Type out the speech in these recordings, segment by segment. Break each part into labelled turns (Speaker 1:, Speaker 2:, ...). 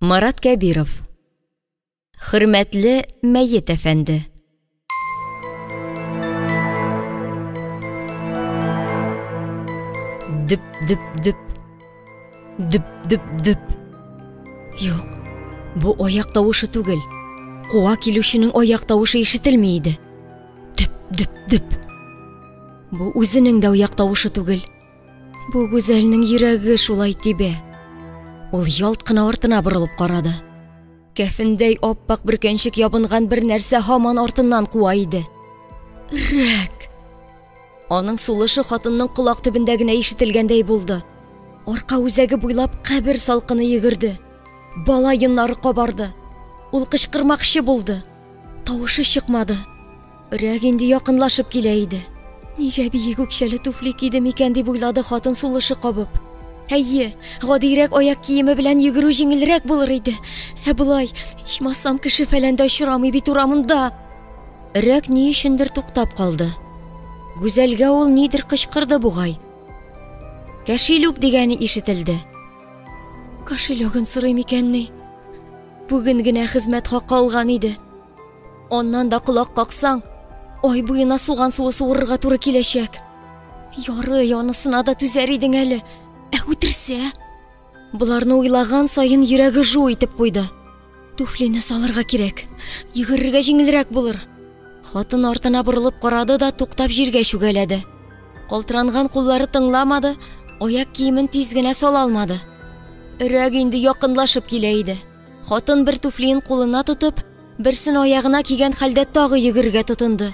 Speaker 1: Марат Кәбиров. Хөрмәтле мәйет әфәнде. Дүп-дүп-дүп. Дүп-дүп-дүп. Юк, бу аяк тавышы түгел. Куа килүшенең аяк тавышы ишетелмәйди. Дүп-дүп-дүп. Бу үзенең дә аяк тавышы түгел. Бу гүзәлнең йөрәге шулай тибә. Ул ялт кына артына борылып карады. Кәфендәй аппак бүркәнчек ябынган бер нәрсә һаман артыннан куа иде. Рәк. Аның сулышы хатынның колак төбендә генә ишетелгәндәй булды. Арка үзәге буйлап кабер салкыны йөгерде. Бала йоннары кабарды. Ул кычкырмакчы булды. Тавышы чыкмады. Рәк инде якынлашып килә иде. Нигә биек үкчәле туфли кидем икән дип уйлады хатын сулышы кабып. Әйе, гадирәк аяк киеме белән йөгерү җиңелрәк булыр иде. Булай, ичмасам кеше фәлән дә очрамый бит урамында. Рәк ни өчендер туктап калды. Гүзәлгә ул нидер кычкырды бугай. Кәшилүк дигәне ишетелде. Кәшилүген сорый микәнни? Бүген генә хезмәт хакы алган иде. Оннан да колак каксаң, ай буена суган суы суырырга туры киләчәк. Ярый, анысына да түзәр идең әле. Үтерсә? Буларны уйлаган сайын йөрәге жу итеп куйды. Туфлине салырга кирәк. Йөгерергә җиңелрәк булыр. Хатын артына борылып карады да туктап җиргә чүгәләде. Калтыранган куллары тыңламады, аяк киемен тиз генә сала алмады. Рәк инде якынлашып килә иде. Хатын бер туфлиен кулына тотып, берсен аягына кигән хәлдә тагы йөгергә тотынды.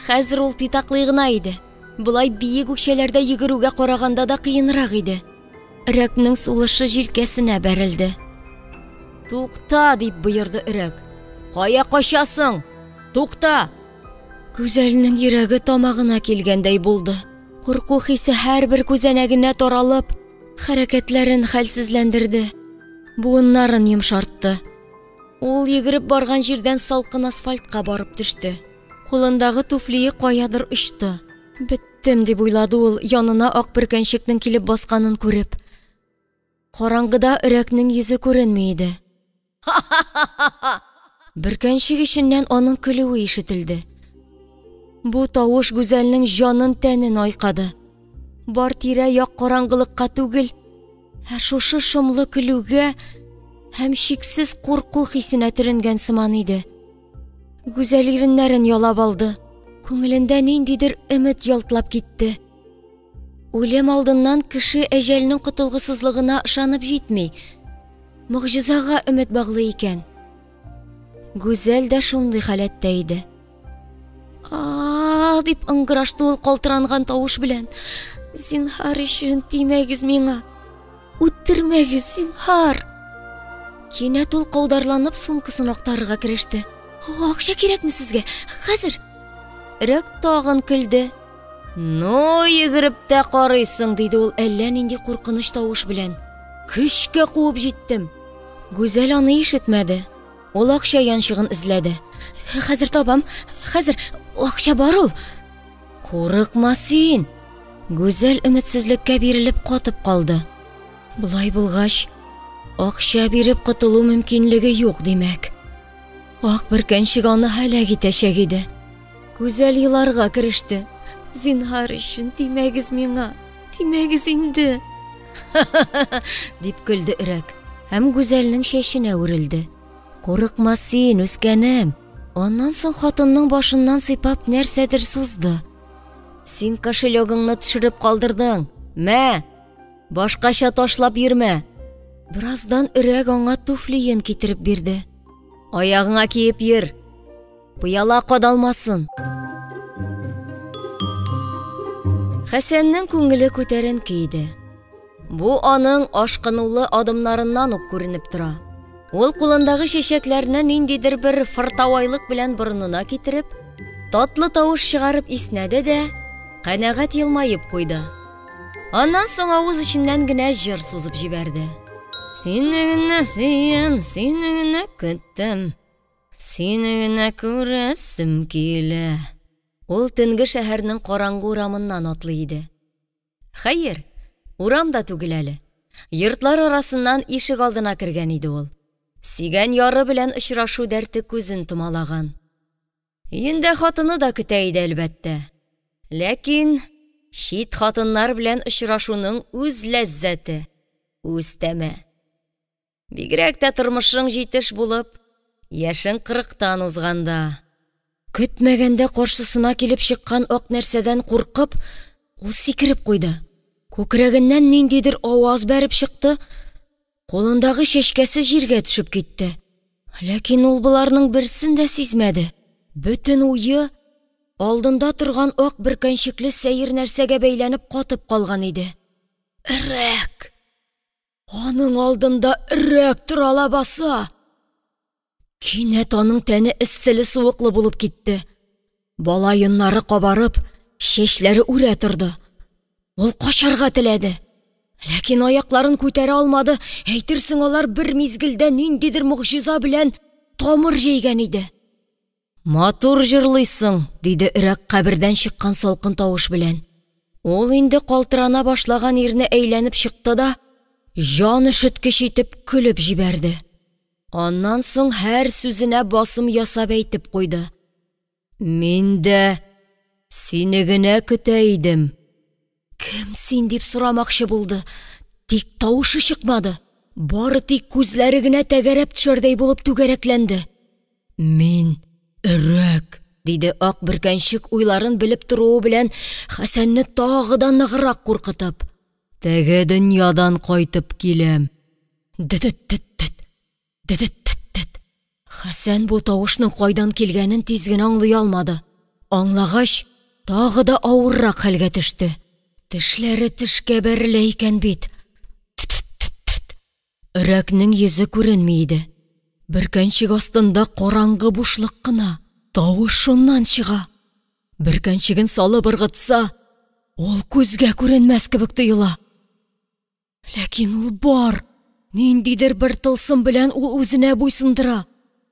Speaker 1: Хәзер ул титаклый гына иде. Булай биек үкчәләрдә йөгерүгә караганда да кыенрак иде. Рәкнең сулышы җилкәсенә бәрелде. Тукта, дип боерды Рәк. Кая качасың? Тукта! Гүзәлнең йөрәге тамагына килгәндәй булды. Курку хисе һәрбер күзәнәгенә таралып, хәрәкәтләрен хәлсезләндерде. Буыннарын йомшартты. Ул йөгереп барган җирдән салкын асфальтка барып төште. Кулындагы туфлие каядыр очты. Беттем дип уйлады ул, янына ак бүркәнчекнең килеп басканын күреп. Караңгыда Рәкнең йөзе күренми иде. Бүркәнчек иченнән аның көлүе ишетелде. Бу тавыш гүзәлнең җанын тәнен айкады. Бар тирә-як караңгылыкка түгел, шушы шомлы көлүгә һәм чиксез курку хисенә төренгән сыман иде. Гүзәл иреннәрен ялап алды. Күңелендә ниндидер өмет ялтлап китте. Үлем алдыннан кеше әҗәлнең котылгысызлыгына ышанып җитми. Мөгъҗизага өмет баглый икән. Гүзәл дә шундый халәттә иде. Дип ыңгырашты ул калтыранган тавыш белән. Зинһар өчен тимәгез миңа. Үтермәгез, зинһар. Кинәт ул каударланып сумкасын актарырга кереште. Акча кирәкме сезгә? Хәзер. Рәк тагын көлде. Ну, йөгереп тә карыйсың, диде ул әллә нинди куркыныч тавыш белән. Көчкә куып җиттем. Гүзәл аны ишетмәде. Ул акча янчыгын эзләде. Хәзер табам, хәзер акча бар ул. Курыкма син. Гүзәл өметсезлеккә бирелеп катып калды. Булай булгач, акча биреп котылу мөмкинлеге юк димәк. Ак бүркәнчек аны һәлак итәчәк иде. Гүзәл еларга кереште. Зинһар өчен тимәгез миңа, тимәгез инде. Дип көлде Рәк, һәм Гүзәлнең чәченә үрелде. Курыкма син, үскәнем. Аннан соң хатынның башыннан сыйпап нәрсәдер сузды. Син кошелегыңны төшереп калдырдың. Мә, башкача ташлап йөрмә. Бираздан Рәк аңа туфлиен китереп бирде. Аягыңа киеп йөр. Пыяла кадалмасын. Хәсәннең күңеле күтәренке иде. Бу аның ашкынулы адымнарыннан ук күренеп тора. Ул кулындагы чәчәкләрне ниндидер бер фыртавайлык белән борынына китереп, татлы тавыш чыгарып иснәде дә, канәгать елмаеп куйды. Аннан соң авыз эченнән генә җыр сузып җибәрде. Сине генә сөям, сине генә көттем, сине генә күрәсем килә. Ул төнге шәһәрнең караңгы урамыннан атлый иде. Хәер, урамда түгел әле. Йортлар арасыннан ишек алдына кергән иде ул. Сигән яры белән очрашу дәрте күзен томалаган. Инде хатыны да көтә иде әлбәттә. Ләкин шит хатыннар белән очрашуның үз ләззәте, үз тәме. Бигрәк тә тормышың җитеш булып, яшең 40-тан узганда. Көтмәгәндә каршысына килеп чыккан ак нәрсәдән куркып, ул сикереп куйды. Күкрәгеннән ниндидер аваз бәреп чыкты, кулындагы чәчкәсе җиргә төшеп китте. Ләкин ул буларның берсен дә сизмәде. Бөтен уйы алдында торган ак бөркәнчекле сәер нәрсәгә бәйләнеп катып калган иде. Өрәк! Аның алдында өрәк тора лабаса. Кинәт аның тәне эсселе суыклы булып китте. Балайыннары кабарып, чәчләре үрә торды. Ул качарга теләде. Ләкин аякларын күтәрә алмады. Әйтерсең, алар бер мизгелдә ниндидер мугҗиза белән тамыр җәйгән иде. Матур җырлыйсың, диде өрәк кабердән чыккан салкын тавыш белән. Ул инде калтырана башлаган ирне әйләнеп чыкты да, җан өшеткеч итеп көлеп җибәрде. Аннан соң һәр сүзенә басым ясап әйтеп куйды. Мин дә сине генә көтә идем. Кем син дип сорамакчы булды. Тик тавышы чыкмады. Бары тик күзләре генә тәгәрәп төшәрдәй булып түгәрәкләнде. Мин өрәк, диде ак бөркәнчек уйларын белеп торуы белән Хәсәнне тагы да ныграк куркытып. Теге дөньядан кайтып киләм. Хәсән бу тавышның кайдан килгәнен тиз генә аңлый алмады. Аңлагач, тагы да авыррак хәлгә төште. Тешләре тешкә бәрелә икән бит. Өрәкнең йөзе күренми иде. Бөркәнчек астында караңгы бушлык кына. Тавыш шуннан чыга. Бөркәнчеген салып ыргытса, ул күзгә күренмәс кебек тоела. Ләкин ул бар. Ниндидер бер тылсым белән ул үзенә буйсындыра.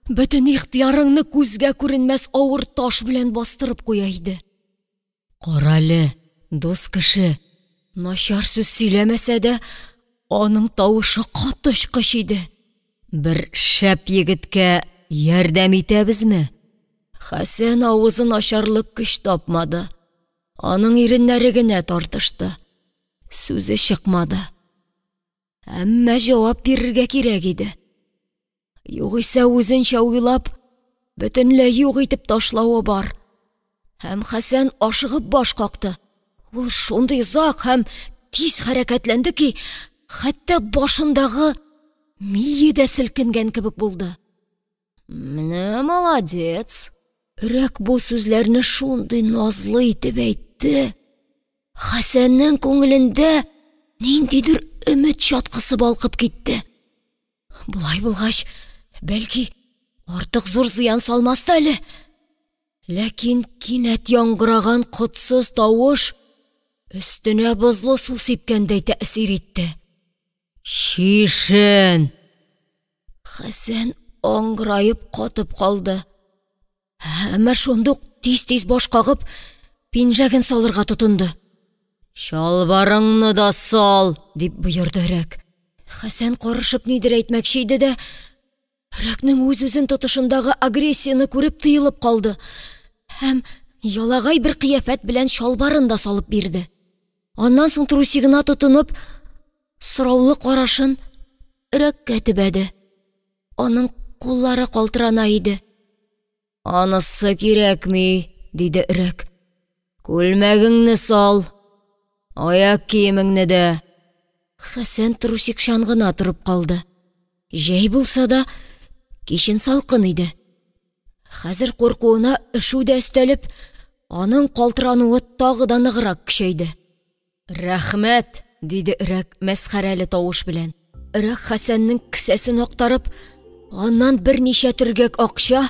Speaker 1: Бөтен ихтиярыңны күзгә күренмәс авыр таш белән бастырып куя иде. Карале, дус кеше, начар сүз сөйләмәсә дә, аның тавышы катышкыч иде. Бер шәп егеткә ярдәм итәбезме? Хәсән авызын ачарлык көч тапмады. Аның иреннәре генә тартышты. Сүзе чыкмады. Әмма җавап бирергә кирәк иде. Югыйсә үзенчә уйлап, бөтенләй юк итеп ташлавы бар. Һәм Хәсән ашыгып баш какты. Ул шундый зак һәм тиз хәрәкәтләнде ки, хәтта башындагы мие дә селкенгән кебек булды. Менә молодец. Өрәк бу сүзләрне шундый назлы итеп әйтте. Хәсәннең күңелендә ниндидер өмет чаткысы балкып китте. Булай булгач, бәлки, артык зур зыян салмас та әле. Ләкин кинәт яңгыраган котсыз тавыш өстенә бозлы су сипкәндәй тәэсир итте. Шишен! Хәсән аңгырайып катып калды. Әмма шундук тиз-тиз баш кагып, пинжәген салырга тотынды. Чалбарыңны да сал, дип боерды өрәк. Хәсән карышып нидер әйтмәкче иде дә, өрәкнең үз-үзен тотышындагы агрессияны күреп тыелып калды. Һәм ялагай бер кыяфәт белән чалбарын да салып бирде. Аннан соң трусигына тотынып, сораулы карашын өрәккә төбәде. Аның куллары калтырана иде. Анысы кирәкми, диде өрәк. Күлмәгеңне сал, аяк киемеңне дә. Хәсән трусик чаңгына торып калды. Җәй булса да, кичен салкын иде. Хәзер куркуына өшү дә өстәлеп, аның калтырануы тагы да ныграк көчәйде. Рәхмәт, диде өрәк мәсхәрәле тавыш белән. Өрәк Хәсәннең кесәсен актарып, аннан берничә төргәк акча,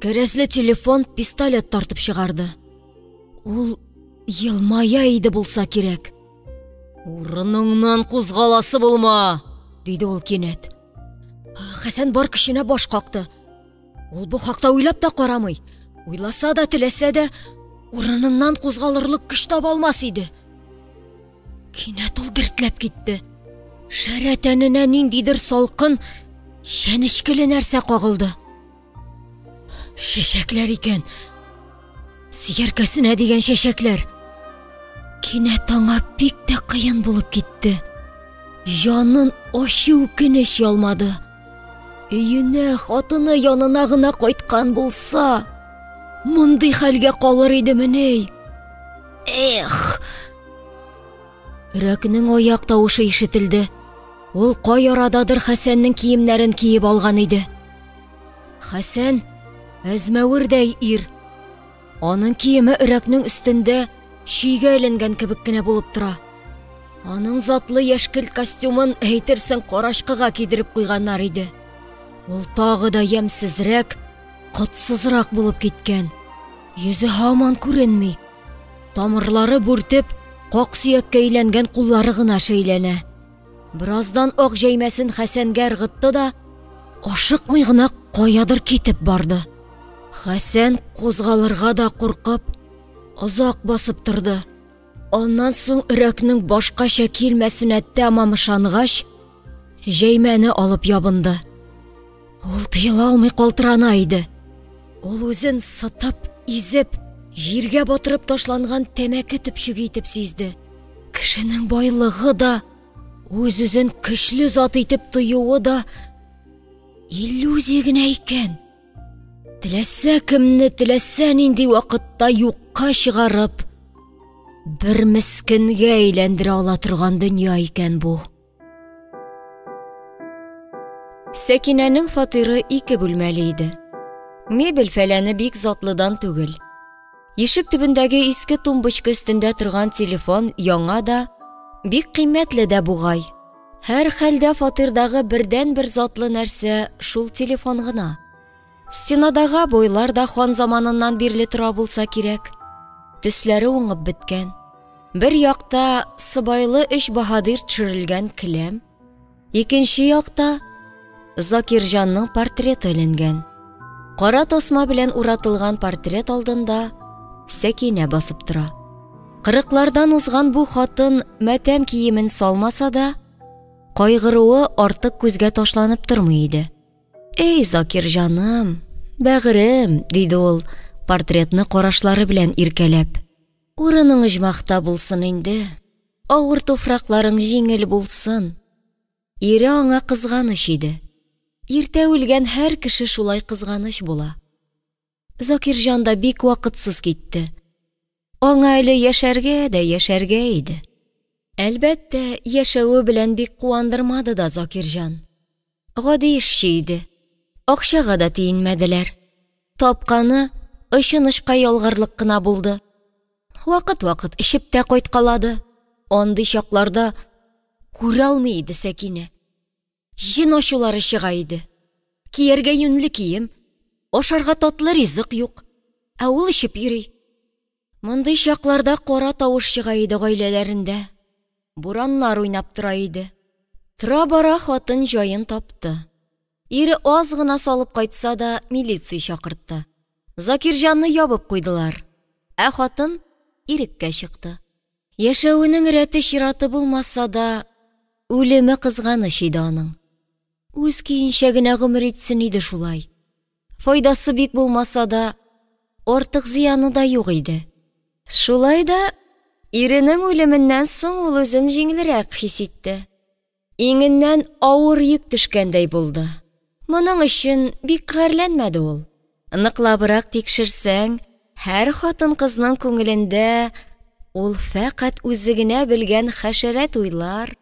Speaker 1: кәрәзле телефон, пистолет тартып чыгарды. Ул елмая иде булса кирәк. Урыныңнан кузгаласы булма, диде ул кинәт. Хәсән бар көченә баш какты. Ул бу хакта уйлап та карамый. Уйласа да, теләсә дә, урыныннан кузгалырлык көч таба алмас иде. Кинәт ул дертләп китте. Шәрә тәненә ниндидер салкын, шәнешкеле нәрсә кагылды. Шәшәкләр икән. Сияркәсенә дигән шәшәкләр. Кинәт аңа бик тә кыен булып китте. Җанын ачу үкенеч ялмады. Өенә, хатыны янына гына кайткан булса, мондый хәлгә калыр идеме? Эх! Рәкнең аяк тавышы ишетелде. Ул кай арададыр Хәсәннең киемнәрен киеп алган иде. Хәсән әзмәвердәй ир. Аның киеме өрәкнең өстендә шигә әйләнгән кебек кенә булып тора. Аның затлы яшькелт костюмын әйтерсең карашкыга кидереп куйганнар иде. Ул тагы да ямсызрак, котсызрак булып киткән. Йөзе һаман күренми. Тамырлары бүртеп, как сөяккә әйләнгән куллары гына шәйләнә. Бираздан ак җәймәсен Хәсәнгә ыргытты да, ашыкмый гына каядыр китеп барды. Хәсән кузгалырга да куркып, озак басып торды. Аннан соң өрәкнең башкача килмәсенә тәмам ышангач, җәймәне алып ябынды. Ул тыела алмый калтырана иде. Ул үзен сытып, изеп, җиргә батырып ташланган тәмәке төпчеге итеп сизде. Кешенең байлыгы да, үз-үзен көчле зат итеп тоюы да иллюзия генә икән. Теләсә кемне, теләсә нинди вакытта юкка чыгарып, бер мискенгә әйләндерә ала торган дөнья икән бу. Сәкинәнең фатиры 2 бүлмәле иде. Мебель-фәләне бик затлыдан түгел. Ишек төбендәге иске тумбочка өстендә торган телефон яңа да, бик кыйммәтле дә бугай. Һәр хәлдә фатирдагы бердән-бер затлы нәрсә шул телефон гына. Стенадагы бойлар да хан заманыннан бирле тора булса кирәк. Төсләре уңып беткән. Бер якта сыбайлы 3 баһадир төшерелгән килем, икенче якта Закирҗанның портреты эленгән. Кара тасма белән уратылган портрет алдында Сәкинә басып тора. Кырыклардан узган бу хатын мәтәм киемен салмаса да, кайгыруы артык күзгә ташланып тормый иде. «Эй, Закирҗаным, бәгырем», диде ул, портретны карашлары белән иркәләп. «Урының җмахта булсын инде. Авыр туфракларың җиңел булсын». Ире аңа кызганыч иде. Иртә үлгән һәр кеше шулай кызганыч була. Закирҗан да бик вакытсыз китте. Аңа әле яшәргә иде. Әлбәттә, яшәүе белән бик куандырмады да Закирҗан. Гади эшче иде. Акчага да тиенмәделәр. Тапканы ышынышка ялгарлык кына булды. Вакыт-вакыт ишеп тә кайткалады. Андый чакларда күрә алмый иде Сәкинә. Җин ачулары чыга иде. Кияргә юньле кием, ашарга татлы ризык юк. Ә ул ишеп йөри. Мондый чакларда кара тавыш чыга иде гаиләләрендә. Бураннар уйнап тора иде. Тора-бара хатын җаен тапты. Ире аз гына салып кайтса да милиция чакыртты. Закирҗанны ябып куйдылар. Ә хатын иреккә чыкты. Яшәүенең рәте чираты булмаса да, үлеме кызганыч иде аның. Үз көенчә генә гомер итсен иде шулай. Файдасы бик булмаса да, артык зыяны да юк иде. Шулай да, иренең үлеменнән соң ул үзен җиңелрәк хис итте. Иңеннән авыр йөк төшкәндәй булды. Моның өчен бик гайрәләнмәде ул. Ныклабрак тикшерсәң, һәр хатын-кызның күңелендә ул фәкать үзе генә белгән хәшәрәт уйлар,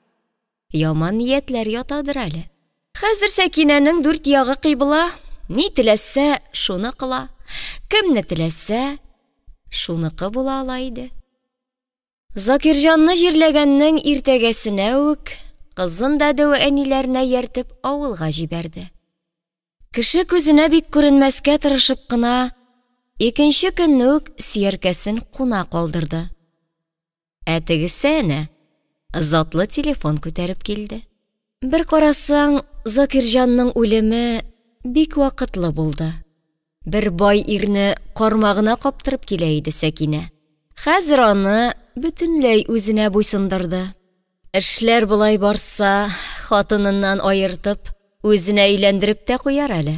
Speaker 1: яман ниятләр ятадыр әле. Хәзер Сәкинәнең 4 ягы кыйбла, ни теләсә, шуны кыла. Кемне теләсә, шуныкы була ала иде. Закирҗанны җирләгәннең иртәгәсенә үк кызын да дәү әниләренә яртып авылга җибәрде. Кеше күзенә бик күренмәскә тырышып кына, икенче көнне үк сөяркәсен куна калдырды. Ә тегесе әнә затлы телефон күтәреп килде. Бер карасаң, Закирҗанның үлеме бик вакытлы булды. Бер бай ирне кармагына каптырып килә иде Сәкинә. Хәзер аны бөтенләй үзенә буйсындырды. Эшләр булай барса, хатыныннан аертып, Үзенә әйләндереп тә куяр әле.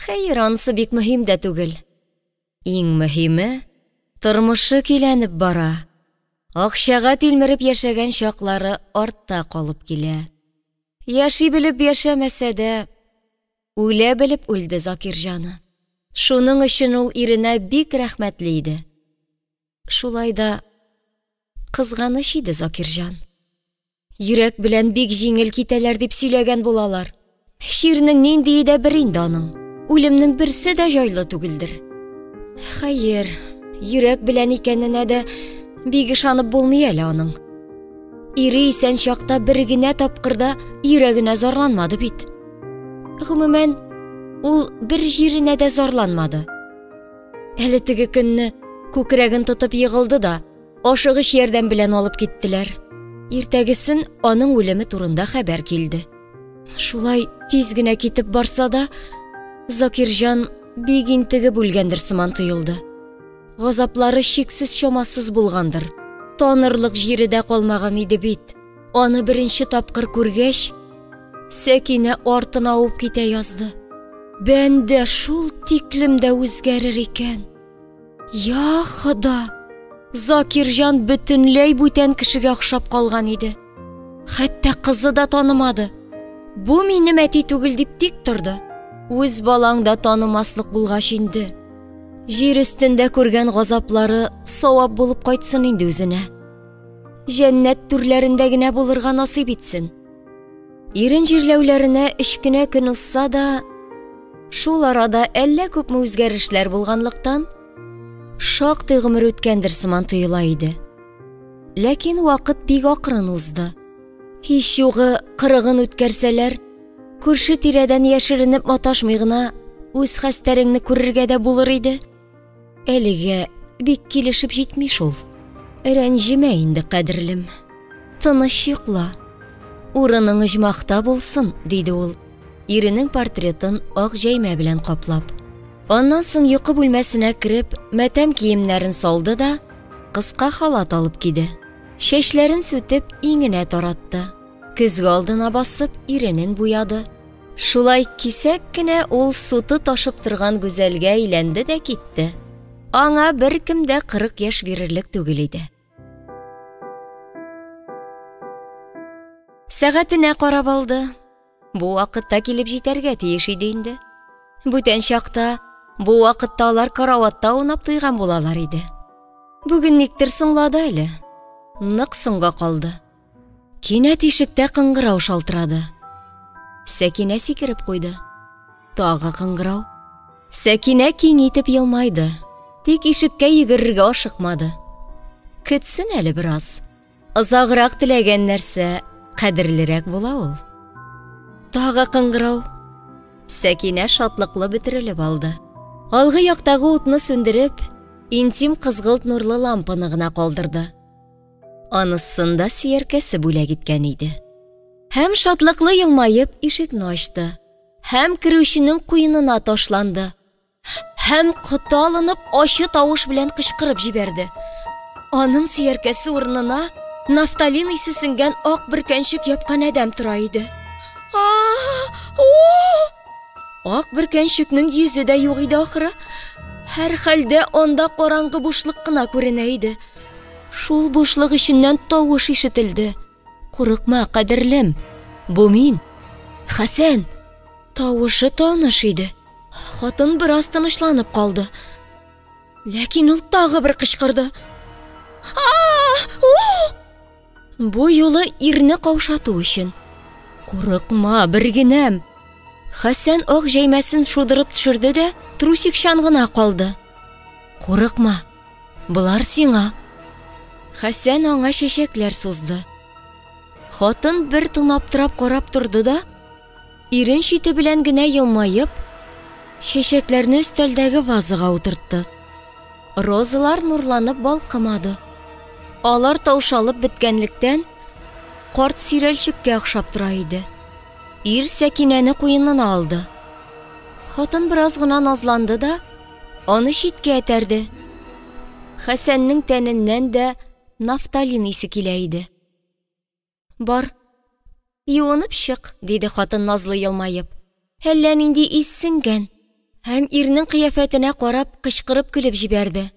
Speaker 1: Хәер, анысы бик мөһим дә түгел. Иң мөһиме, тормышы көйләнеп бара. Акчага тилмереп яшәгән чаклары артта калып килә. Яши белеп яшәмәсә дә, үлә белеп үлде Закирҗаны. Шуның өчен ул иренә бик рәхмәтле иде. Шулай да кызганыч иде Закирҗан. Йөрәк белән бик җиңел китәләр дип сөйләгән булалар. Ширнең нинди дә бер инде аның. Үлемнең берсе дә җайлы түгелдер. Хәер, йөрәк белән икәненә дә бик ышанып булмый әле аның. Ире исән чакта бер генә тапкырда йөрәгенә зарланмады бит. Гомумән, ул бер җиренә дә зарланмады. Әле теге көнне күкрәген тотып егылды да, ашыгыч ярдәм белән алып киттеләр. Иртәгесен аның үлеме турында хәбәр килде. Шулай тиз генә китеп барса да, Закирҗан бик интегеп үлгәндер сыман тоелды. Газаплары шиксез чамасыз булгандыр. Танырлык җире дә калмаган иде бит. Аны беренче тапкыр күргәч, Сәкинә артына уп китә язды. Бәндә шул тиклемдә үзгәрер икән. Я Хода! Закирҗан бөтенләй бүтән кешегә охшап калган иде. Хәтта кызы да танымады. Бу минем әти түгел дип тик торды. Үз балаң да танымаслык булгач инде. Җир өстендә күргән газаплары савап булып кайтсын инде үзенә. Җәннәт түрләрендә генә булырга насыйп итсен. Ирен җирләүләренә 3 кенә көн узса да, шул арада әллә күпме үзгәрешләр булганлыктан, шактый гомер үткәндер сыман тоела иде. Ләкин вакыт бик акрын узды. Һич югы 40-ын үткәрсәләр, күрше тирәдән яшеренеп маташмый гына үз хәстәреңне күрергә дә булыр иде. Әлегә бик килешеп җитми шул. Рәнҗемә инде, кадерлем. Тыныч йокла. Урының оҗмахта булсын, диде ул, иренең портретын ак җәймә белән каплап. Аннан соң йокы бүлмәсенә кереп, мәтәм киемнәрен салды да, кыска халат алып киде. Чәчләрен сүтеп, иңенә таратты. Көзгө алдына басып, иренен буяды. Шулай кисәк кенә ул суты ташып торган гүзәлгә әйләнде дә китте. Аңа беркем дә 40 яшь бирерлек түгел иде. Сәгатенә карап алды. Бу вакытта килеп җитәргә тиеш иде инде. Бүтән чакта бу вакытта алар караватта унап туйган булалар иде. Бүген никтер соңлады әле. Нык соңга калды. Кинәт ишектә кыңгырау шалтырады. Сәкинә сикереп куйды. Тагы кыңгырау. Сәкинә киң итеп елмайды. Тик ишеккә йөгерергә ашыкмады. Көтсен әле бераз. Озаграк теләгән нәрсә кадерлерәк була ул. Тагы кыңгырау. Сәкинә шатлыклы бөтерелеп алды. Алгы яктагы утны сүндереп, интим кызгылт нурлы лампаны гына калдырды. Анысында сөяркәсе бүләк иткән иде. Һәм шатлыклы елмаеп ишекне ачты. Һәм кирүченең куенына ташланды. Һәм кыталынып ачы тавыш белән кычкырып җибәрде. Аның сөяркәсе урынына нафталин исе сеңгән ак бөркәнчек япкан адәм тора иде. Ак бөркәнчекнең йөзе дә юк иде ахыры. Һәр хәлдә анда караңгы бушлык кына күренә иде. Шул бушлык иченнән тавыш ишетелде. Курыкма, кадерлем. Бу мин. Хәсән. Тавышы таныш иде. Хатын бераз тынычланып калды. Ләкин ул тагы бер кычкырды. Бу юлы ирне каушату өчен. Курыкма, бер генәм. Хәсән ак җәймәсен шудырып төшерде дә, трусик чаңгына калды. Курыкма. Булар сиңа. Хәсән аңа чәчәкләр сузды. Хатын бер тынаптырап карап торды да, ирен чите белән генә елмаеп, чәчәкләрне өстәлдәге вазыга утыртты. Розалар нурланып балкымады. Алар таушалып беткәнлектән, карт сирәлчеккә охшап тора иде. Ир Сәкинәне куенына алды. Хатын бераз гына назланды да, аны читкә этәрде. Хәсәннең тәненнән дә нафталин исе килә иде. Бар, юынып чык, диде хатын назлы елмаеп. әллә нинди иссенгән. Һәм ирнең кыяфәтенә карап кычкырып көлеп җибәрде.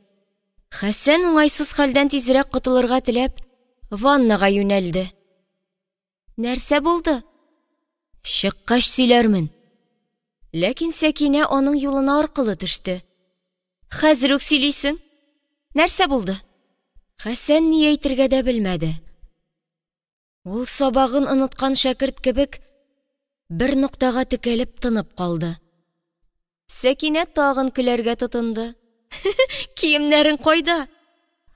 Speaker 1: Хәсән уңайсыз хәлдән тизрәк котылырга теләп, ваннага юнәлде. Нәрсә булды? Чыккач сөйләрмен. Ләкин Сәкинә аның юлына аркылы төште. Хәзер үк сөйлисең. Нәрсә булды? Хәсән ни әйтергә дә белмәде. Ул сабагын оныткан шәкерт кебек бер ноктага текәлеп тынып калды. Сәкинә тагын көләргә тотынды. Киемнәрең кайда?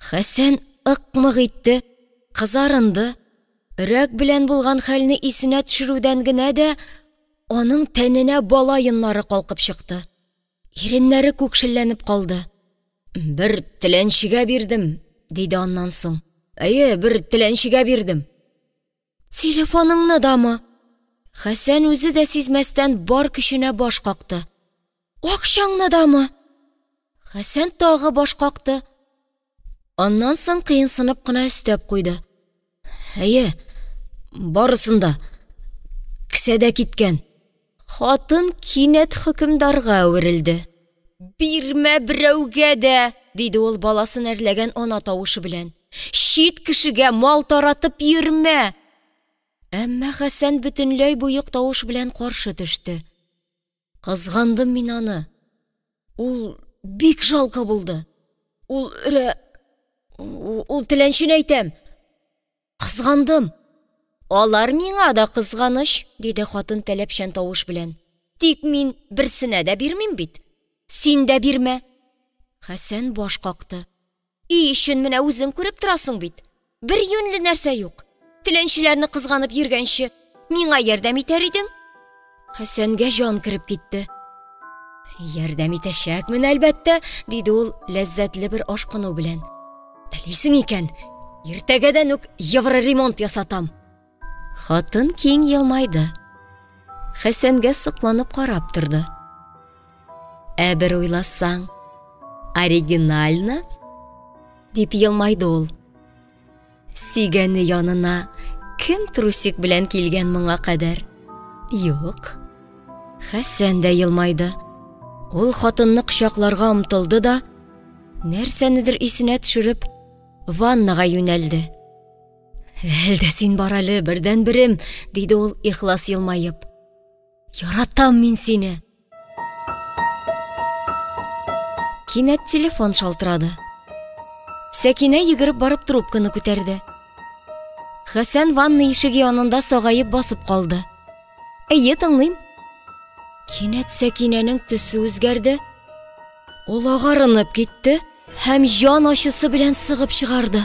Speaker 1: Хәсән ык-мык итте, кызарынды. Өрәк белән булган хәлне исенә төшерүдән генә дә аның тәненә бала йоннары калкып чыкты. Иреннәре күкшелләнеп калды. Бер теләнчегә бирдем, диде аннан соң. Әйе, бер теләнчегә бирдем. Телефоныңны дамы? Хәсән үзе дә сизмәстән бар көченә баш какты. Акчаңны дамы? Хәсән тагы баш какты. Аннан соң кыенсынып кына өстәп куйды. Әйе, барысында кисәдә киткән. Хатын кинәт хөкемдарга әверелде. Бирмә берәүгә дә, диде ул баласын әрләгән ана тавышы белән. Чит кешегә мал таратып йөрмә. Әмма Хәсән бөтенләй буйык тавыш белән каршы төште. Кызгандым мин аны. Ул бик жалка булды. Ул теләнчен әйтәм. Кызгандым. Алар миңа да кызганыч, диде хатын тәләпчән тавыш белән. Тик мин берсенә дә бирмим бит. Син дә бирмә. Хәсән баш какты. Өчен менә үзең күреп торасың бит. Бер юньле нәрсә юк. Теләнчеләрне кызганып йөргәнче, миңа ярдәм итәр идең? Хәсәнгә жан кирип китте. Ярдәм итәчәкмен әлбәттә, диде ул ләззәтле бер ашкыну белән. Телисең икән, иртәгәдән үк евроремонт ясатам. Хатын киң елмайды. Хәсәнгә сокланып карап торды. Бер уйласаң, оригинально, дип елмайды ул. Сөйгәне янына кем трусик белән килгән моңа кадәр? Юк. Хәсән дә елмайды. Ул хатынны кочакларга омтылды да, нәрсәнедер исенә төшереп, ваннага юнәлде. Әлдә син бар әле, бердән берем, диде ул ихлас елмайып. Яратам мин сине. Кинәт телефон шалтырады. Сәкинә йөгереп барып трубканы күтәрде. Хәсән ванна ишеге янында сагайып басып калды. Әйе, тыңлыйм. Кинәт Сәкинәнең төсе үзгәрде. Ул агарынып китте һәм җан ачысы белән сыгып чыгарды.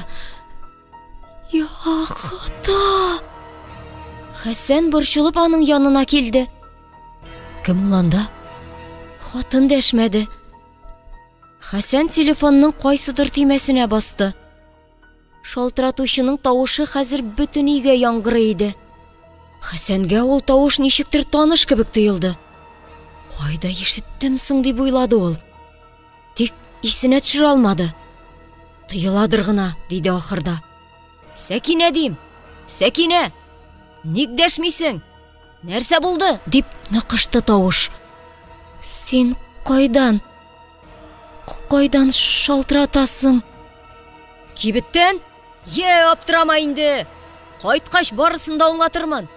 Speaker 1: Я Хода! Хәсән борчылып аның янына килде. Кем ул анда? Хатын дәшмәде. Хәсән телефонның кайсыдыр төймәсенә басты. Шалтыратучының тавышы хәзер бөтен өйгә яңгырый иде. Хәсәнгә ул тавыш ничектер таныш кебек тоелды. Кайда ишеттем соң дип уйлады ул. Тик исенә төшерә алмады. Тыйыладыр гына, диде ахырда. Сәкинә дим. Сәкинә! Ник дәшмисең? Нәрсә булды? Дип ныкышты тавыш. Син кайдан шалтыратасың? Кибеттән? Аптырама инде. Кайткач барысын да аңлатырмын.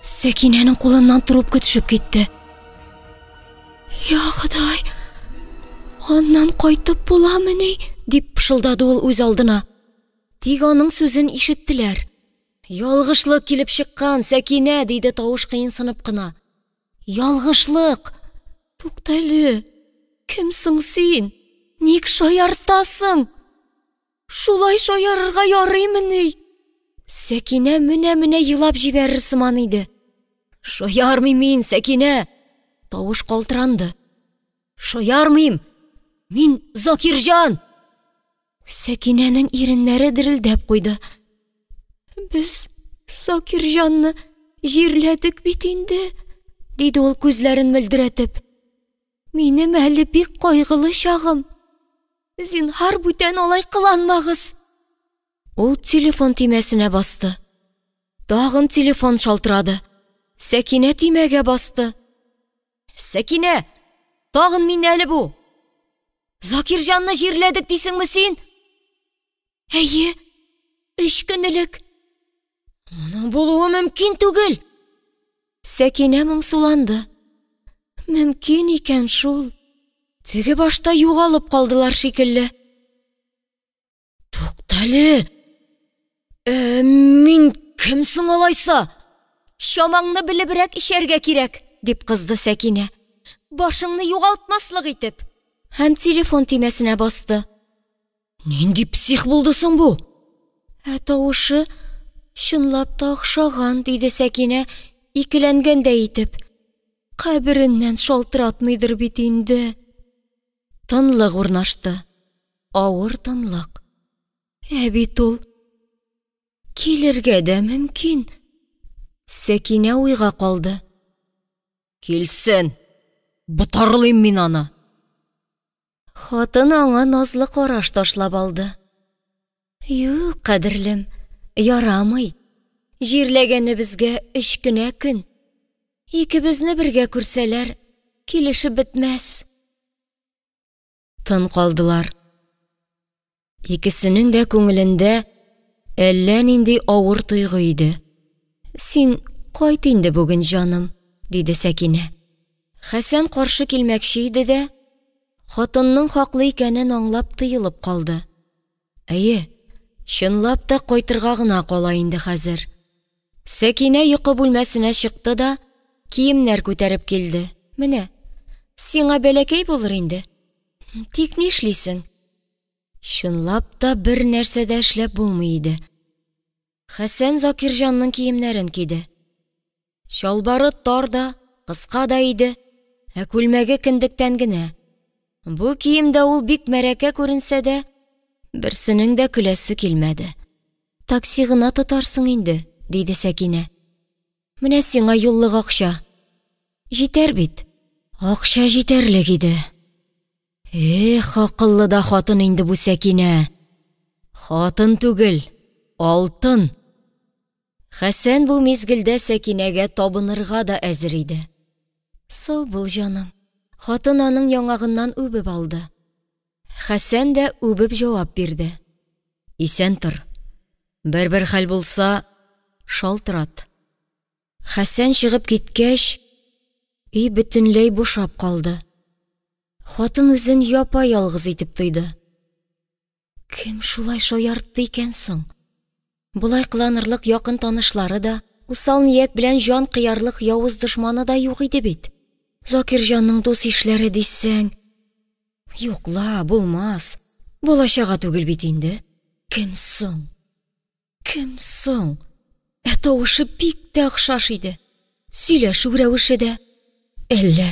Speaker 1: Сәкинәнең кулыннан трубка төшеп китте. Я Ходай! Аннан кайтып буламыни? Дип пышылдады ул үз алдына. Тик аның сүзен ишеттеләр. Ялгышлык килеп чыккан, Сәкинә, диде тавыш кыенсынып кына. Ялгышлык. Туктале. Кемсең син? Ник шаяртасың? Шулай шаярырга ярыймыни? Сәкинә менә елап җибәрер сыман иде. Шаярмыйм мин, Сәкинә. Тавыш калтыранды. Шаярмыйм. Мин Закирҗан. Сәкинәнең иреннәре дерелдәп куйды. Без Закирҗанны җирләдек бит инде, диде ул күзләрен мөлдерәтеп. Минем әле бик кайгылы чагым. Зинһар бүтән алай кыланмагыз. Ул телефон төймәсенә басты. Тагын телефон шалтырады. Сәкинә төймәгә басты. Сәкинә, тағын мин әле бу. Закирҗанны җирләдек дисеңме син? Әйе, 3 көн элек. Моның булуы мөмкин түгел. Сәкинә моңсуланды. Мөмкин икән шул. Теге башта югалып калдылар шикелле. Туктале. Мин кемсең алайса? Шамаңны белебрәк ишәргә кирәк, дип кызды Сәкинә. Башыңны югалтмаслык итеп. Һәм телефон тимәсенә басты. Нинди псих булды соң бу? Тавышы чынлап та охшаган, диде Сәкинә, икеләнгәндәй итеп. Кабереннән шалтыратмыйдыр бит инде. Тынлык урнашты. Авыр тынлык. Бит ул килергә дә мөмкин. Сәкинә уйга калды. Килсен. Бутарлыйм мин аны. Хатын аңа назлы караш ташлап алды. Юк, кадерлем, ярамый. Җирләгәне безгә 3 кенә көн. Икебезне бергә күрсәләр, килешеп бетмәс. Тын калдылар. Икесенең дә күңелендә әллә нинди авыр тойгы иде. Син кайт инде бүген, җаным, диде Сәкинә. Хәсән каршы килмәкче иде дә, хатынның хаклы икәнен аңлап тыелып калды. Әйе, чынлап та кайтырга гына кала инде хәзер. Сәкинә йокы бүлмәсенә чыкты да, киемнәр күтәреп килде. Менә, сиңа бәләкәй булыр инде. Тик нишлисең? Чынлап та бер нәрсә дә эшләп булмый иде. Хәсән Закирҗанның киемнәрен киде. Шалбары тар да, кыска да иде, күлмәге киндектән генә. Бу киемдә ул бик мәрәкә күренсә дә, берсенең дә көләсе килмәде. Такси гына тотарсың инде, диде Сәкинә. Менә сиңа юллык акча. Җитәр бит. Акча җитәрлек иде. Акыллы да хатын инде бу Сәкинә. Хатын түгел, алтын. Хәсән бу мизгелдә Сәкинәгә табынырга да әзер иде. Сау бул, җаным. Хатын аның яңагыннан үбеп алды. Хәсән дә үбеп җавап бирде. Исән тор. Бер хәл булса, шалтырат. Хәсән чыгып киткәч, өй бөтенләй бушап калды. Хатын үзен япа-ялгыз итеп тойды. Кем шулай шаяртты икән соң? Булай кыланырлык якын танышлары да, усал ният белән җан кыярлык явыз дошманы да юк иде бит. Закирҗанның дус ишләре дисәң, юкла, булмас. Булачага түгел бит инде. Кем соң? Кем соң? Тавышы бик тә охшаш иде. Сөйләшү рәвеше дә. Әллә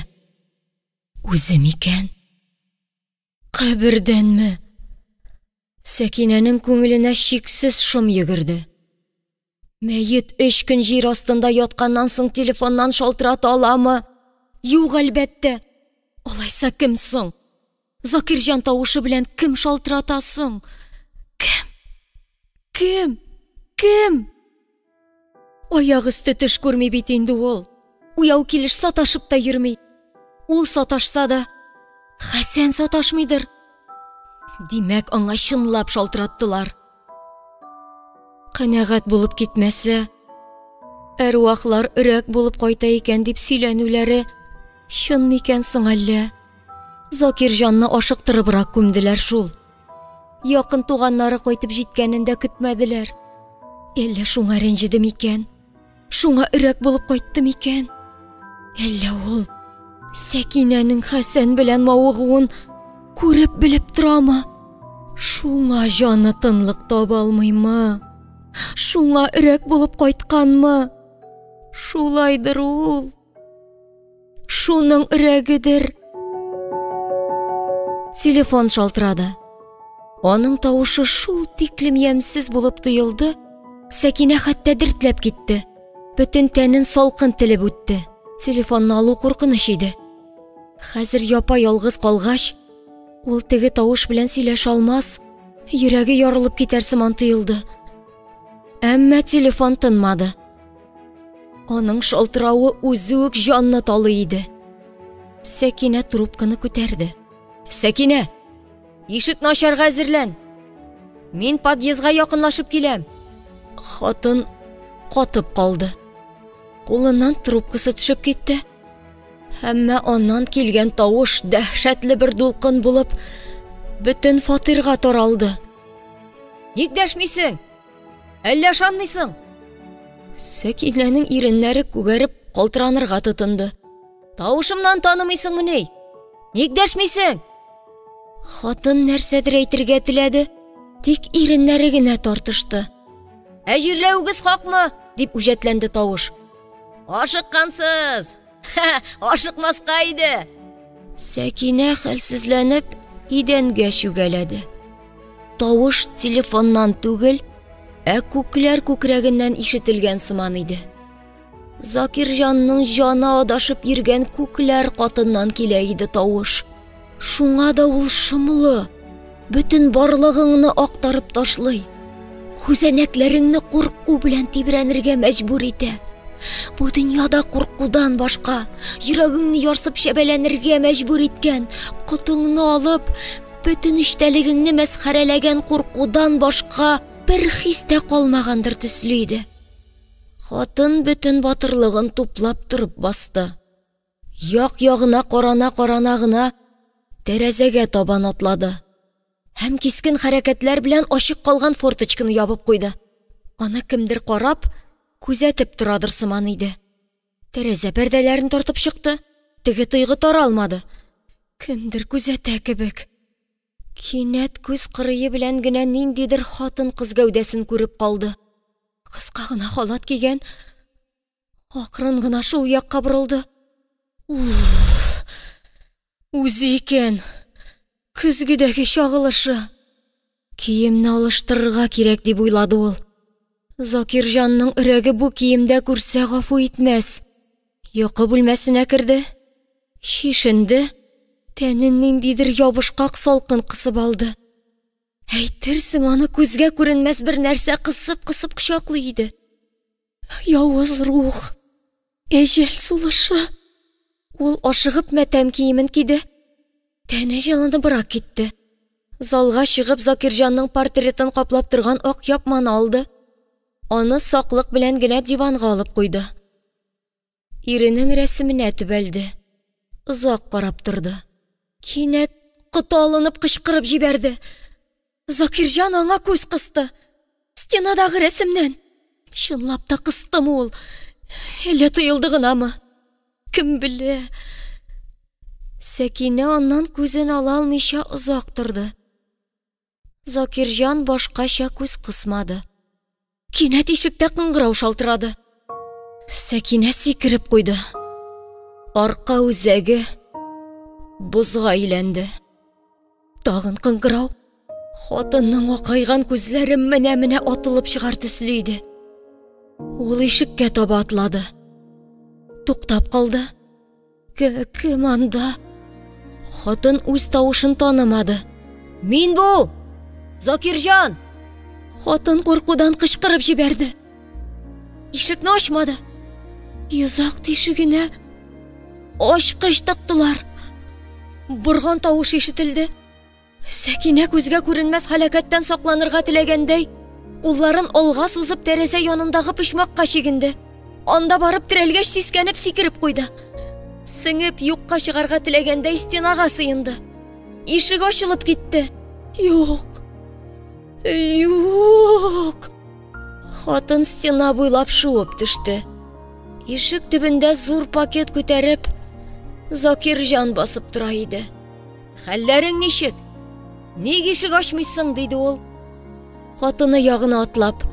Speaker 1: үзе микән? Кабердәнме? Сәкинәнең күңеленә чиксез шом йөгерде. Мәйет 3 көн җир астында ятканнан соң телефоннан шалтырата аламы? Юк, әлбәттә. Алайса кем соң? Закирҗан тавышы белән кем шалтырата соң? Кем? Аяк өсте теш күрми бит инде ул. Уяу килеш саташып та йөрми. Ул саташса да, Хәсән саташмыйдыр. Димәк, аңа чынлап шалтыраттылар. Канәгать булып китмәсә, әрвахлар өрәк булып кайта икән дип сөйләнүләре чын микән соң әллә? Закирҗанны ашыктырыбрак күмделәр шул. Якын туганнары кайтып җиткәнен дә көтмәделәр. Әллә шуңа рәнҗиде микән? Шуңа өрәк булып кайтты микән? Әллә ул Сәкинәнең Хәсән белән мавыгуын күреп белеп торамы? Шуңа җаны тынлык таба алмыймы? Шуңа өрәк булып кайтканмы? Шулайдыр ул. Шуның өрәгедер. Телефон шалтырады. Аның тавышы шул тиклем ямьсез булып тоелды, Сәкинә хәтта дертләп китте. Бөтен тәнен салкын телеп үтте. Телефонны алу куркыныч иде. Хәзер япа-ялгыз калгач, ул теге тавыш белән сөйләшә алмас, йөрәге ярылып китәр сыман тоелды. Әмма телефон тынмады. Аның шалтырауы үзе үк җанны талый иде. Сәкинә трубканы күтәрде. Сәкинә, ишекне ачарга әзерлән. Мин подъездга якынлашып киләм. Хатын катып калды. Кулыннан трубкасы төшеп китте. Әмма аннан килгән тавыш дәһшәтле бер дулкын булып, бөтен фатирга таралды. Ник дәшмисең? Әллә ышанмыйсың? Сәкинәнең иреннәре күгәреп калтыранырга тотынды. Тавышымнан танымыйсыңмы ни? Ник дәшмисең? Хатын нәрсәдер әйтергә теләде, тик иреннәре генә тартышты. Ә җирләүегез хакмы? Дип үҗәтләнде тавыш. Ашыккансыз. Ашыкмаска иде. Сәкинә хәлсезләнеп идәнгә чүгәләде. Тавыш телефоннан түгел, күкләр күкрәгеннән ишетелгән сыман иде. Закирҗанның җаны адашып йөргән күкләр катыннан килә иде тавыш. Шуңа да ул шомлы, бөтен барлыгыңны актарып ташлый. Күзәнәкләреңне курку белән тибрәнергә мәҗбүр итә. Бу дөньяда куркудан башка, йөрәгеңне ярсып шәбәләнергә мәҗбүр иткән, котыңны алып, бөтен эчтәлегеңне мәсхәрәләгән куркудан башка бер хис тә калмагандыр төсле иде. Хатын бөтен батырлыгын туплап торып басты. Як-ягына карана гына тәрәзәгә табан атлады. Һәм кискен хәрәкәтләр белән ачык калган форточканы ябып куйды. Аны кемдер карап, күзәтеп торадыр сыман иде. Тәрәзә пәрдәләрен тартып чыкты. Теге тойгы таралмады. Кемдер күзәтә кебек. Кинәт күз кырые белән генә ниндидер хатын кыз гәүдәсен күреп калды. Кыска гына халат кигән. Акрын гына шул якка борылды. Үзе икән. Көзгедәге чагылышы. Киемне алыштырырга кирәк дип уйлады ул. Закирҗанның өрәге бу киемдә күрсә гафу итмәс. Йокы бүлмәсенә керде. Шишенде. Тәнен ниндидер ябышкак салкын кысып алды. Әйтерсең, аны күзгә күренмәс бер нәрсә кысып кочаклый иде. Явыз рух. Әҗәл сулышы. Ул ашыгып матәм киемен киде. Тәне җылынып бырак китте. Залга чыгып Закирҗанның портретын каплап торган ак япманы алды. Аны саклык белән генә диванга алып куйды. Иренең рәсеменә төбәлде. Озак карап торды. Кинәт кыталынып кычкырып җибәрде. Закирҗан аңа күз кысты. Стенадагы рәсемнән. Чынлап та кыстымы ул? Әллә тыелды гынамы? Кем белә? Сәкинә аннан күзен ала алмыйча озак торды. Закирҗан башкача күз кысмады. Кинәт ишектә кыңгырау шалтырады. Сәкинә сикереп куйды. Арка үзәге бозга әйләнде. Тагын кыңгырау. Хатынның акайган күзләре менә атылып чыгар төсле иде. Ул ишеккә таба атлады. Туктап калды. Кем анда? Хатын үз тавышын танымады. Мин бу! Закирҗан! Хатын куркудан кычкырып җибәрде. Ишекне ачмады. Йозак тишегенә ачкыч тыктылар. Бурган тавыш ишетелде. Сәкинә күзгә күренмәс һәлакәттән сакланырга теләгәндәй, кулларын алга сузып тәрәзә янындагы почмакка чигенде. Анда барып терәлгәч сискәнеп сикереп куйды. Сеңеп юкка чыгарга теләгәндәй стенага сыенды. Ишек ачылып китте. Юк. Хатын стена буйлап шуып төште. Ишек төбендә зур пакет күтәреп, Закирҗан басып тора иде. Хәлләрең ничек? Ник ишек ачмыйсың? Диде ул. Хатыны ягына атлап,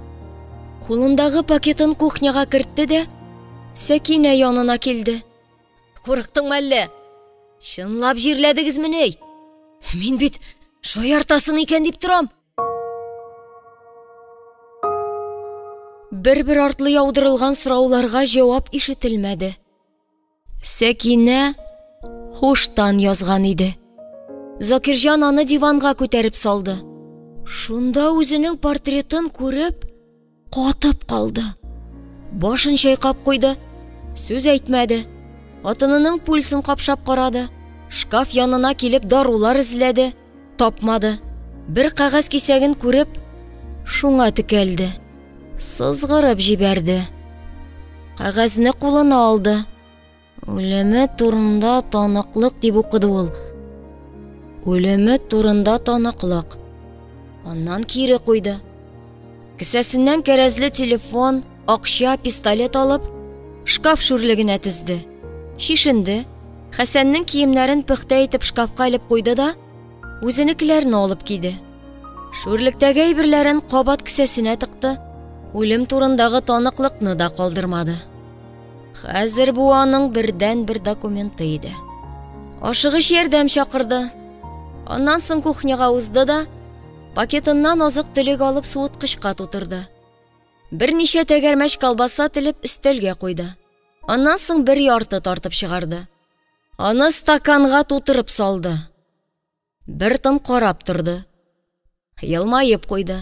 Speaker 1: кулындагы пакетын кухняга кертте дә, Сәкинә янына килде. Курыктыңмы әллә? Чынлап җирләдегезме ни? Мин бит шаяртасын икән дип торам. Бер артлы яудырылган сорауларга җавап ишетелмәде. Сәкинә хуштан язган иде. Закирҗан аны диванга күтәреп салды. Шунда үзенең портретын күреп, катып калды. Башын чайкап куйды, сүз әйтмәде. Хатынының пульсын капшап карады. Шкаф янына килеп дарулар эзләде. Тапмады. Бер кагаз кисәген күреп, шуңа текәлде. Сызгырып җибәрде. Кагазны кулына алды. Үлеме турында таныклык дип укыды ул. Үлеме турында таныклык. Аннан кире куйды. Кесәсеннән кәрәзле телефон, акча, пистолет алып, шкаф шүрлегенә тезде. Шишенде. Хәсәннең киемнәрен пөхтә итеп шкафка илеп куйды да, үзенекеләрне алып киде. Шүрлектәге әйберләрен кабат кесәсенә тыкты. Үлем турындагы таныклыкны да калдырмады. Хәзер бу аның бердән-бер документы иде. Ашыгыч ярдәм чакырды. Аннан соң кухняга узды да, пакетыннан азык-төлек алып суыткычка тутырды. Берничә тәгәрмәч колбаса телеп өстәлгә куйды. Аннан соң бер ярты тартып чыгарды. Аны стаканга тутырып салды. Бер тын карап торды. Елмаеп куйды.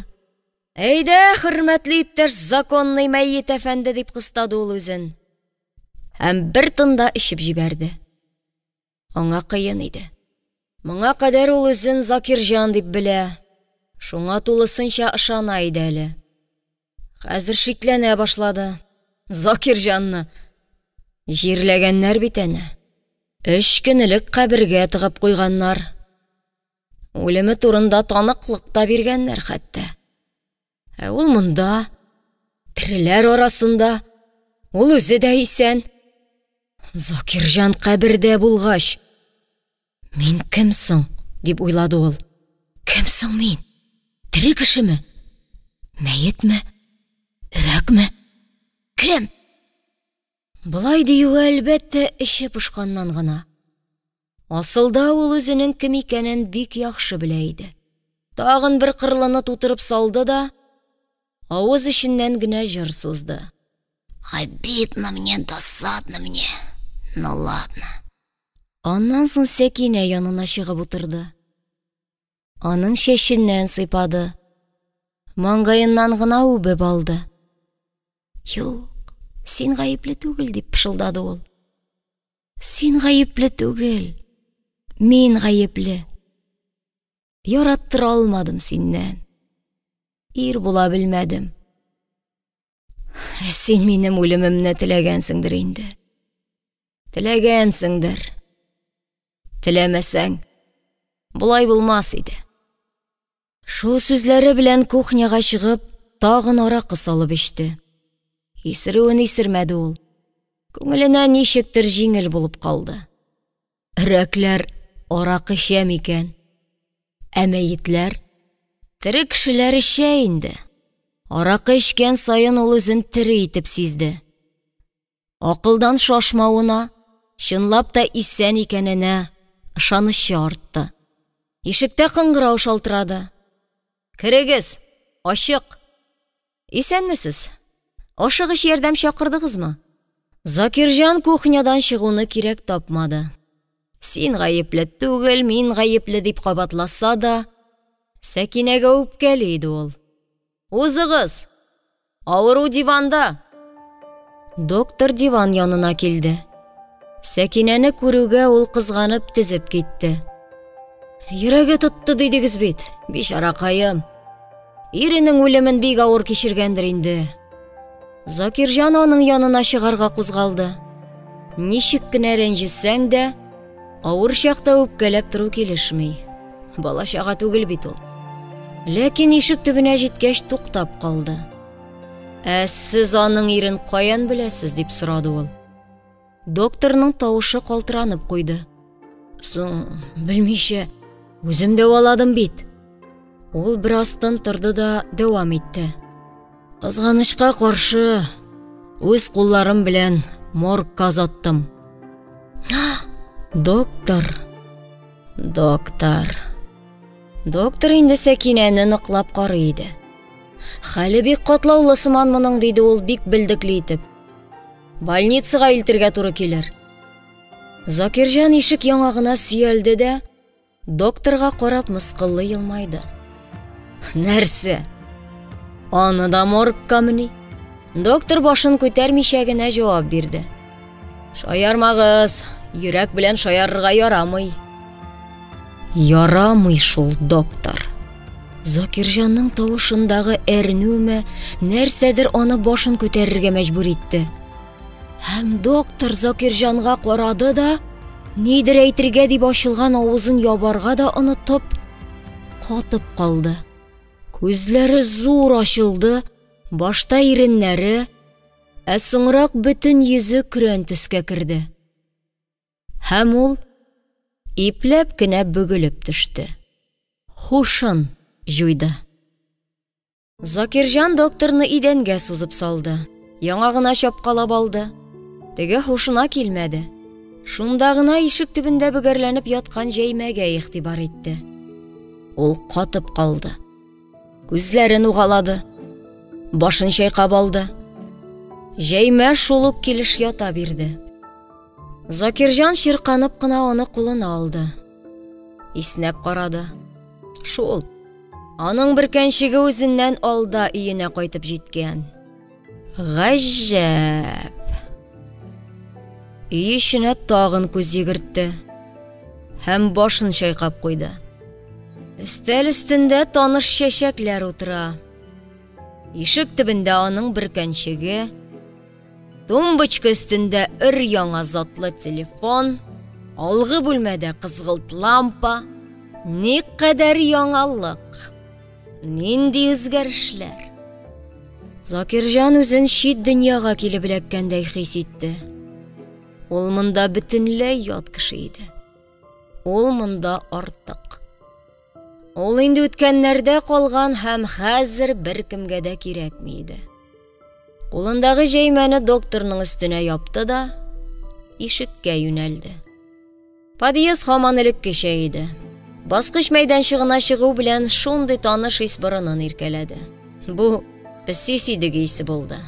Speaker 1: Әйдә, хөрмәтле иптәш законный мәйет әфәнде, дип кыстады ул үзен. Һәм бер тында ичеп җибәрде. Аңа кыен иде. Моңа кадәр ул үзен Закирҗан дип белә. Шуңа тулысынча ышана иде әле. Хәзер шикләнә башлады. Закирҗанны җирләгәннәр бит әнә. 3 көн элек кабергә тыгып куйганнар. Үлеме турында таныклык та биргәннәр хәтта. Ул монда, тиреләр арасында, ул үзе дә исән. Закирҗан кабердә булгач, мин кем соң, дип уйлады ул. Кем соң мин? Тере кешеме? Мәетме? Өрәкме? Кем? Булай дию әлбәттә эче пошканнан гына. Асылда ул үзенең кем икәнен бик яхшы белә иде. Тагын бер кырлыны тутырып салды да, авыз эченнән генә җыр сузды. Обидно мне, досадно мне. Ну ладно. Аннан соң Сәкинә янына чыгып утырды. Аның чәченнән сыйпады. Маңгаеннан гына үбеп алды. Юк, син гаепле түгел, дип пышылдады ул. Син гаепле түгел. Мин гаепле. Яраттыра алмадым синнән. Ир була белмәдем. Син минем үлемемне теләгәнсеңдер инде. Теләгәнсеңдер. Теләмәсәң, булай булмас иде. Шул сүзләре белән кухняга чыгып, тагын аракы салып ичте. Исеруен исермәде ул. Күңеленә ничектер җиңел булып калды. Өрәкләр аракы эчә микән? Ә мәетләр? Тере кешеләр эчә инде. Аракы эчкән саен ул үзен тере итеп сизде. Акылдан шашмавына, чынлап та исән икәненә ышанычы артты. Ишектә кыңгырау шалтырады. Керегез, ачык. Исәнмесез? Ашыгыч ярдәм чакырдыгызмы? Закирҗан кухнядан чыгуны кирәк тапмады. Син гаепле түгел, мин гаепле дип кабатласа да, Сәкинәгә үпкәле иде ул. Узыгыз! Авыру диванда! Доктор диван янына килде. Сәкинәне күрүгә ул кызганып тезеп китте. Йөрәге тотты дидегез бит, бичаракаем. Иренең үлемен бик авыр кичергәндер инде. Закирҗан аның янына чыгарга кузгалды. Ничек кенә рәнҗесәң дә, авыр чакта үпкәләп тору килешми. Бала-чага түгел бит ул. Ләкин ишек төбенә җиткәч туктап калды. Сез аның ирен каян беләсез, дип сорады ул. Докторның тавышы калтыранып куйды. Соң, белмичә, үзем дәваладым бит. Ул бераздан торды да дәвам итте. Кызганычка каршы, үз кулларым белән моргка озаттым. Доктор. Доктор инде Сәкинәне ныклап карый иде. Хәле бик катлаулы сыман моның, диде ул бик белдекле итеп. Больницага илтергә туры килер. Закирҗан ишек яңагына сөялде дә, докторга карап мыскыллы елмайды. Нәрсә? Аны да моргкамыни? Доктор башын күтәрмичә генә җавап бирде. Шаярмагыз, йөрәк белән шаярырга ярамый. Ярамый шул, доктор. Закирҗанның тавышындагы әрнүме нәрсәдер аны башын күтәрергә мәҗбүр итте. Һәм доктор Закирҗанга карады да, нидер әйтергә дип ачылган авызын ябарга да онытып, катып калды. Күзләре зур ачылды, башта иреннәре, ә соңрак бөтен йөзе көрән төскә керде. Һәм ул ипләп кенә бөгелеп төште. Хушын жуйды. Закирҗан докторны идәнгә сузып салды. Яңагына чапкалап алды. Теге хушына килмәде. Шунда гына ишек төбендә бөгәрләнеп яткан җәймәгә игътибар итте. Ул катып калды. Күзләрен угалады. Башын чайкап алды. Җәймә шул ук килеш ята бирде. Закирҗан чирканып кына аны кулына алды. Иснәп карады. Шул. Аның беркәнчеге үзеннән алда өенә кайтып җиткән. Гаҗәп. Өй эченә тагын күз йөгертте. Һәм башын чайкап куйды. Өстәл өстендә таныш чәчәкләр утыра. Ишек төбендә аның беркәнчеге, тумбочка өстендә өр-яңа затлы телефон, алгы бүлмәдә кызгылт лампа. Никадәр яңалык. Нинди үзгәрешләр. Закирҗан үзен чит дөньяга килеп эләккәндәй хис итте. Ул монда бөтенләй ят кеше иде. Ул монда артык. Ул инде үткәннәрдә калган һәм хәзер беркемгә дә кирәкми иде. Кулындагы җәймәне докторның өстенә япты да ишеккә юнәлде. Подъезд һаман элеккечә иде. Баскыч мәйданчыгына чыгу белән шундый таныш ис борынын иркәләде. Бу песис идеге исе булды.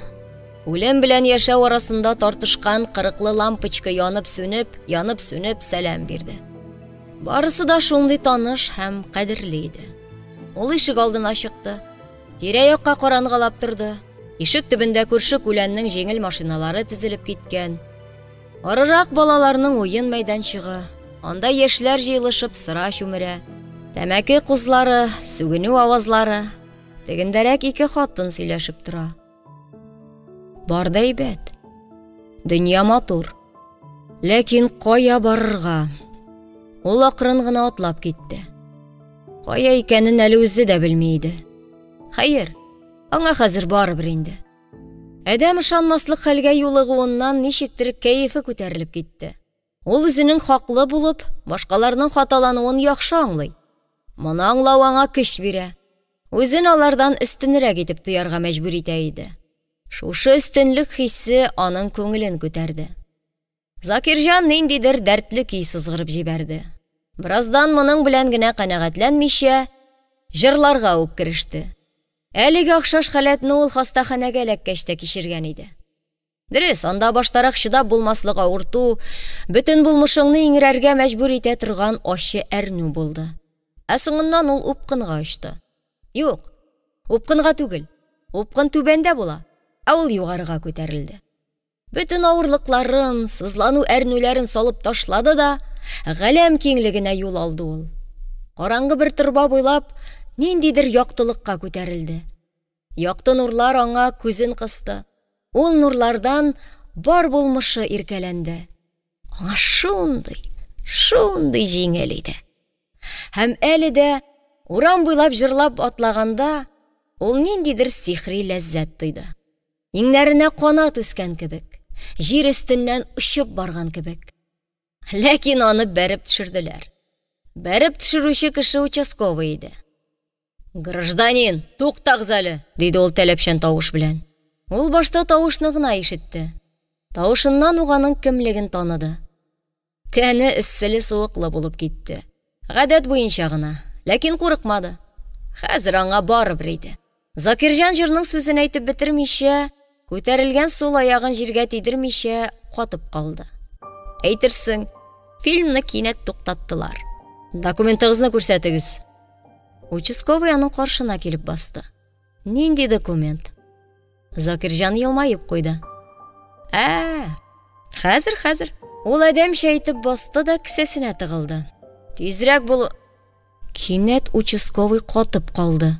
Speaker 1: Үлем белән яшәү арасында тартышкан кырыклы лампочка янып-сүнеп сәлам бирде. Барысы да шундый таныш һәм кадерле иде. Ул ишек алдына чыкты. Тирә-якка карангалап торды. Ишек төбендә күрше күләннең җиңел машиналары тезелеп киткән. Арырак балаларның уен мәйданчыгы. Анда яшьләр җыелышып сыра чүмерә. Тәмәке кузлары, сүгенү авазлары. Тегендәрәк ике хатын сөйләшеп тора. Бар да әйбәт. Дөнья матур. Ләкин кая барырга? Ул акрын гына атлап китте. Кая икәнен әле үзе дә белми иде. Хәер, аңа хәзер барыбер инде. Әдәм ышанмаслык хәлгә юлыгуыннан ничектер кәефе күтәрелеп китте. Ул үзенең хаклы булып, башкаларның хаталануын яхшы аңлый. Моны аңлау аңа көч бирә. Үзен алардан өстенрәк итеп тоярга мәҗбүр итә иде. Шушы өстенлек хиссе аның күңелен күтәрде. Закирҗан ниндидер дәртле көй сызгырып җибәрде. Бераздан моның белән генә канәгатьләнмичә, җырларга ук кереште. Әлеге охшаш халәтне ул хастаханәгә эләккәч тә кичергән иде. Дөрес, анда баштарак чыдап булмаслык авырту, бөтен булмышыңны иңрәргә мәҗбүр итә торган ачы әрнү булды. Ә соңыннан ул упкынга очты. Юк, упкынга түгел. Упкын түбәндә була, ә ул югарыга күтәрелде. Бөтен авырлыкларын, сызлану әрнүләрен салып ташлады да, галәм киңлегенә юл алды ул. Караңгы бер торба буйлап, ниндидер яктылыкка күтәрелде. Якты нурлар аңа күзен кысты. Ул нурлардан бар булмышы иркәләнде. Аңа шундый җиңел иде. Һәм әле дә урам буйлап җырлап атлаганда, ул ниндидер сихри ләззәт тойды. Иңнәренә канат үскән кебек, җир өстеннән очып барган кебек. Ләкин аны бәреп төшерделәр. Бәреп төшерүче кеше участковый иде. «Гражданин, туктагыз әле», диде ул тәләпчән тавыш белән. Ул башта тавышны гына ишетте. Тавышыннан уганың кемлеген таныды. Тәне эсселе суыклы булып китте. Гадәт буенча гына, ләкин курыкмады. Хәзер аңа барыбер иде. Закирҗан җырның сүзен әйтеп бетермичә, күтәрелгән сул аягын җиргә тидермичә катып калды. Әйтерсең, фильмны кинәт туктаттылар. Документыгызны күрсәтегез. Участковый аның каршына килеп басты. Нинди документ? Закирҗан елмаеп куйды. Хәзер. Ул әдәм шәйтеп басты да кесәсенә тыгылды. Тизрәк бул. Кинәт участковый катып калды.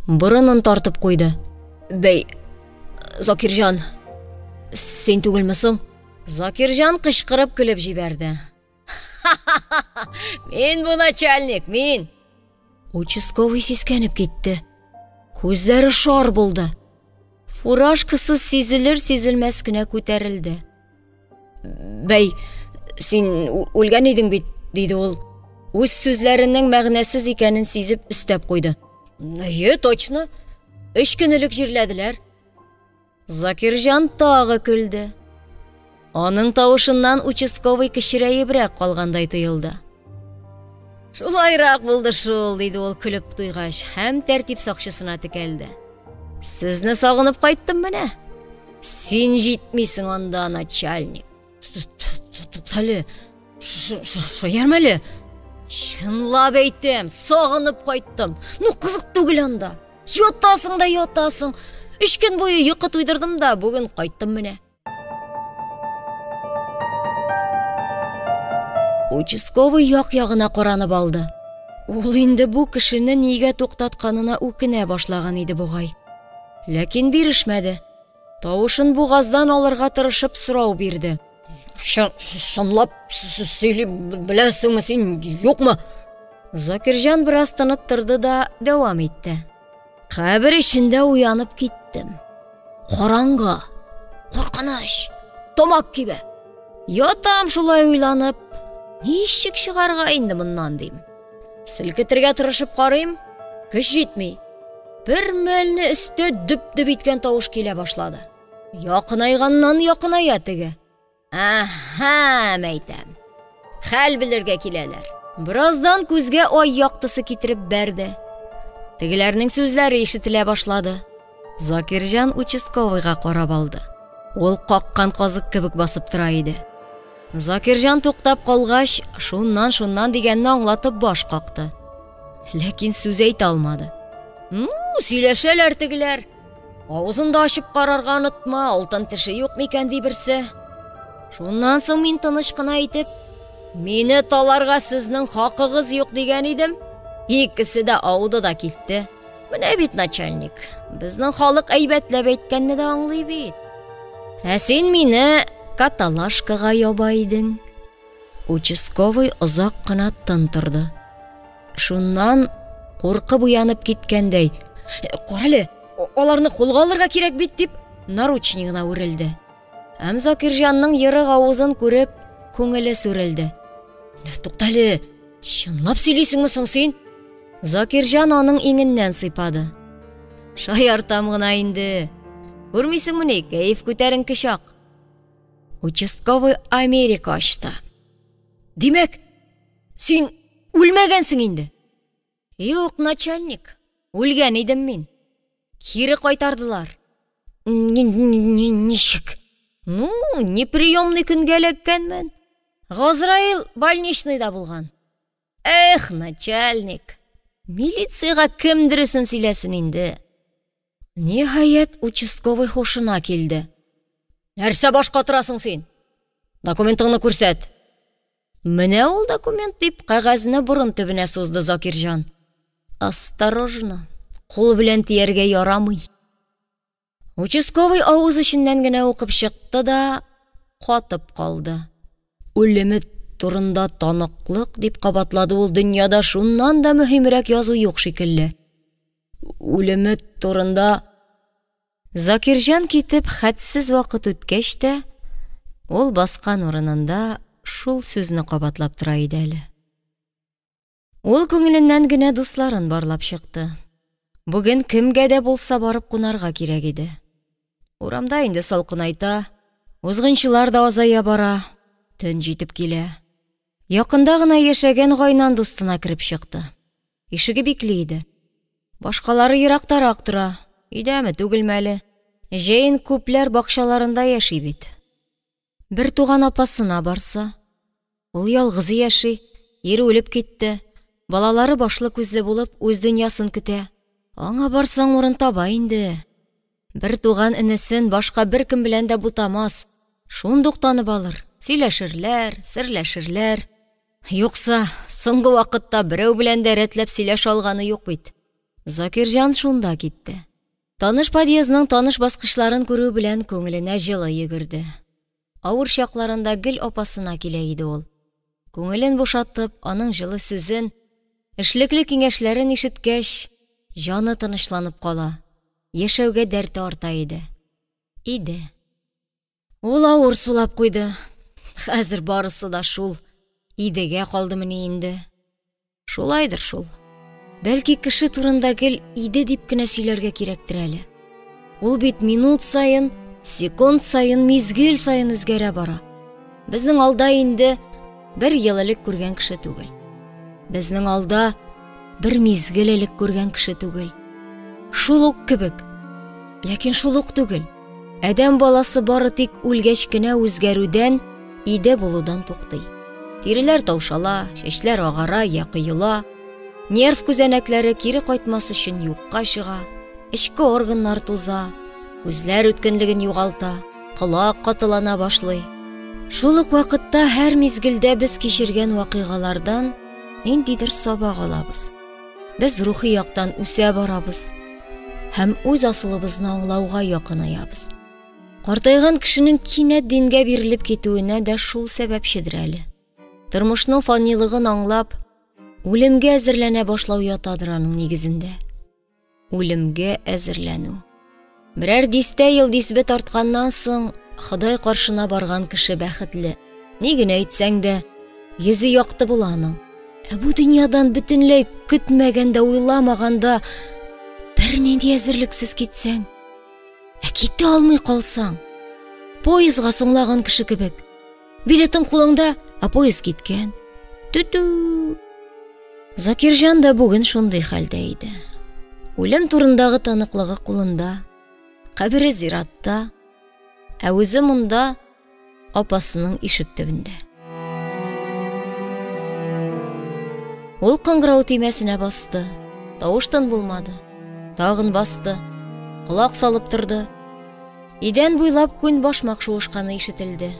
Speaker 1: Борынын тартып куйды. Бәй, Закирҗан, сен түгелмесең? Закирҗан кычкырып көлеп җибәрде. Мин бу начальник, мин. Участковый сискәнеп китте. Күзләре шар булды. Фуражкасы сизелер-сизелмәс кенә күтәрелде. Бәй, син үлгән идең бит, диде ул. Үз сүзләренең мәгънәсез икәнен сизеп өстәп куйды. Точно. 3 көнлек җирләделәр. Закирҗан тагы көлде. Аның тавышыннан участковый кечерәебрәк калгандай тоелды. Шулайрак булды шул, диде ул көлеп туйгач, һәм тәртип сакчысына текәлде. Сезне сагынып кайттым менә. Син җитмисең анда, начальник. Туктале. Шаярмәле. Чынлап әйтәм, сагынып кайттым. Кызык түгел анда. Ятасың да ятасың. 3 көн буе йокы туйдырдым да, бүген кайттым менә. Участковый як-ягына каранып алды. Ул инде бу кешене нигә туктатканына үкенә башлаган иде бугай. Ләкин бирешмәде. Тавышын бугаздан алырга тырышып сорау бирде. Шанлап сөйләп беләсеңме син, юкмы? Закирҗан бераз тынып торды да дәвам итте. Кабер ишендә уянып киттем. Караңгы, куркыныч, томак кибә. Ятам шулай уйланып, ничек чыгарга инде моннан дим. Селкетергә тырышып карыйм, көч җитми. Бер мәлне өстә дөп-дөп иткән тавыш килә башлады. Якынайганнан якыная теге. Мәйтәм. Хәл белергә киләләр. Бираздан күзгә ай яктысы китереп бәрде. Тегеләрнең сүзләре ишетелә башлады. Закирҗан участковыйга карап алды. Ул каккан казык кебек басып тора иде. Закирҗан туктап калгач, шуннан дигәнне аңлатып баш какты. Ләкин сүз әйтә алмады. Сөйләшәләр тегеләр. Авызында ачып карарга онытма, алтын теше юк микән ди берсе. Шуннан соң мин тыныч кына әйтеп, мине таларга сезнең хакыгыз юк дигән идем. Икесе дә ауды да китте. Менә бит начальник. Безнең халык әйбәтләп әйткәнне дә аңлый бит. Син мине каталашкага яба идең. Участковый озак кына тын торды. Шуннан куркып уянып киткәндәй, "Карале, аларны кулга алырга кирәк бит" дип, наручнигына үрелде. Закирҗанның йырык авызын күреп, күңеле сүрелде. Туктале, чынлап сөйлисеңме соң син? Закирҗан аның иңеннән сыйпады. Шаяртам гына инде. Күрмисеңме, кәеф күтәренке чак. Участковый Америка ачты. Димәк, син үлмәгәнсең инде? Юк, начальник. Үлгән идем мин. Кире кайтардылар. Ничек? Неприемный көнгә эләккәнмен. Газраил больничныйда булган. Начальник. Милицияга кем дөресен сөйләсен инде. Ниһаять, участковый хушына килде. Нәрсә башка торасың син? Документыңны күрсәт. Менә ул документ дип кагазны бурын төбенә сузды Закирҗан. Осторожно. Кул белән тияргә ярамый. Участковый авыз эченнән генә укып чыкты да катып калды. Үлеме турында таныклык дип кабатлады ул, дөньяда шуннан да мөһимрәк язу юк шикелле. Үлеме турында. Закирҗан китеп хәтсез вакыт үткәч тә, ул баскан урынында шул сүзне кабатлап тора иде әле. Ул күңеленнән генә дусларын барлап чыкты. Бүген кемгә дә булса барып кунарга кирәк иде. Урамда инде салкынайта, узгынчылар да азая бара, төн җитеп килә. Якында гына яшәгән гайнан дустына кирип чыкты. Ишеге бикле иде. Башкалары ерактарак тора. Идәме түгелмәле. Җәен күпләр бакчаларында яши бит. Бер туган апасына барса, ул ялгызы яши, ире үлеп китте. Балалары башлы күзле булып үз дөньясын көтә. Аңа барсаң урын таба инде. Бер туган энесен башка бер кем белән дә бутамас. Шундук танып алыр, сөйләшерләр, серләшерләр. Юкса, соңгы вакытта берәү белән дә рәтләп сөйләшә алганы юк бит. Закирҗан шунда китте. Таныш подъездның таныш баскычларын күрү белән күңеленә җылы йөгерде. Авыр чакларында гел апасына килә иде ул. Күңелен бушатып, аның җылы сүзен, эшлекле киңәшләрен ишеткәч, җаны тынычланып кала. Яшәүгә дәрте арта иде. Ул авыр сулап куйды. Хәзер барысы да шул. Идегә калдымыни инде. Шулайдыр шул. Бәлки кеше турында гел иде дип кенә сөйләргә кирәктер әле. Ул бит минут сайын, секунд сайын, мизгел сайын үзгәрә бара. Безнең алда инде бер ел элек күргән кеше түгел. Безнең алда бер мизгел элек күргән кеше түгел. Шул ук кебек. Ләкин шул ук түгел. Адәм баласы бары тик үлгәч кенә үзгәрүдән, иде булудан туктый. Тиреләр таушала, чәчләр агара, якыйла, нерв күзәнәкләре кире кайтмас өчен юкка чыга, эчке органнар туза, күзләр үткенлеген югалта, колак катылана башлый. Шул ук вакытта һәр мизгелдә без кичергән вакыйгалардан ниндидер сабак алабыз. Без рухи яктан үсә барабыз һәм үз асылыбызны аңлауга якынаябыз. Картайган кешенең кинәт дингә бирелеп китүенә дә шул сәбәпчедер әле. Тормышның фанилыгын аңлап, үлемгә әзерләнә башлау ятадыр аның нигезендә. Үлемгә әзерләнү. Берәр дистә ел дисбе тартканнан соң, Ходай каршына барган кеше бәхетле. Ни генә әйтсәң дә, йөзе якты була аның. Бу дөньядан бөтенләй көтмәгәндә, уйламаганда бер нинди әзерлексез китсәң, китә алмый калсаң, поездга соңлаган кеше кебек. Билетың кулыңда, поезд киткән. Түтү. Закирҗан да бүген шундый хәлдә иде. Үлем турындагы таныклыгы кулында, кабере зиратта, үзе монда апасының ишек төбендә. Ул кыңгырау тимәсенә басты. Тавыштан булмады. Тагын басты. Кулак салып торды. Идән буйлап күн башмак шуышканы ишетелде.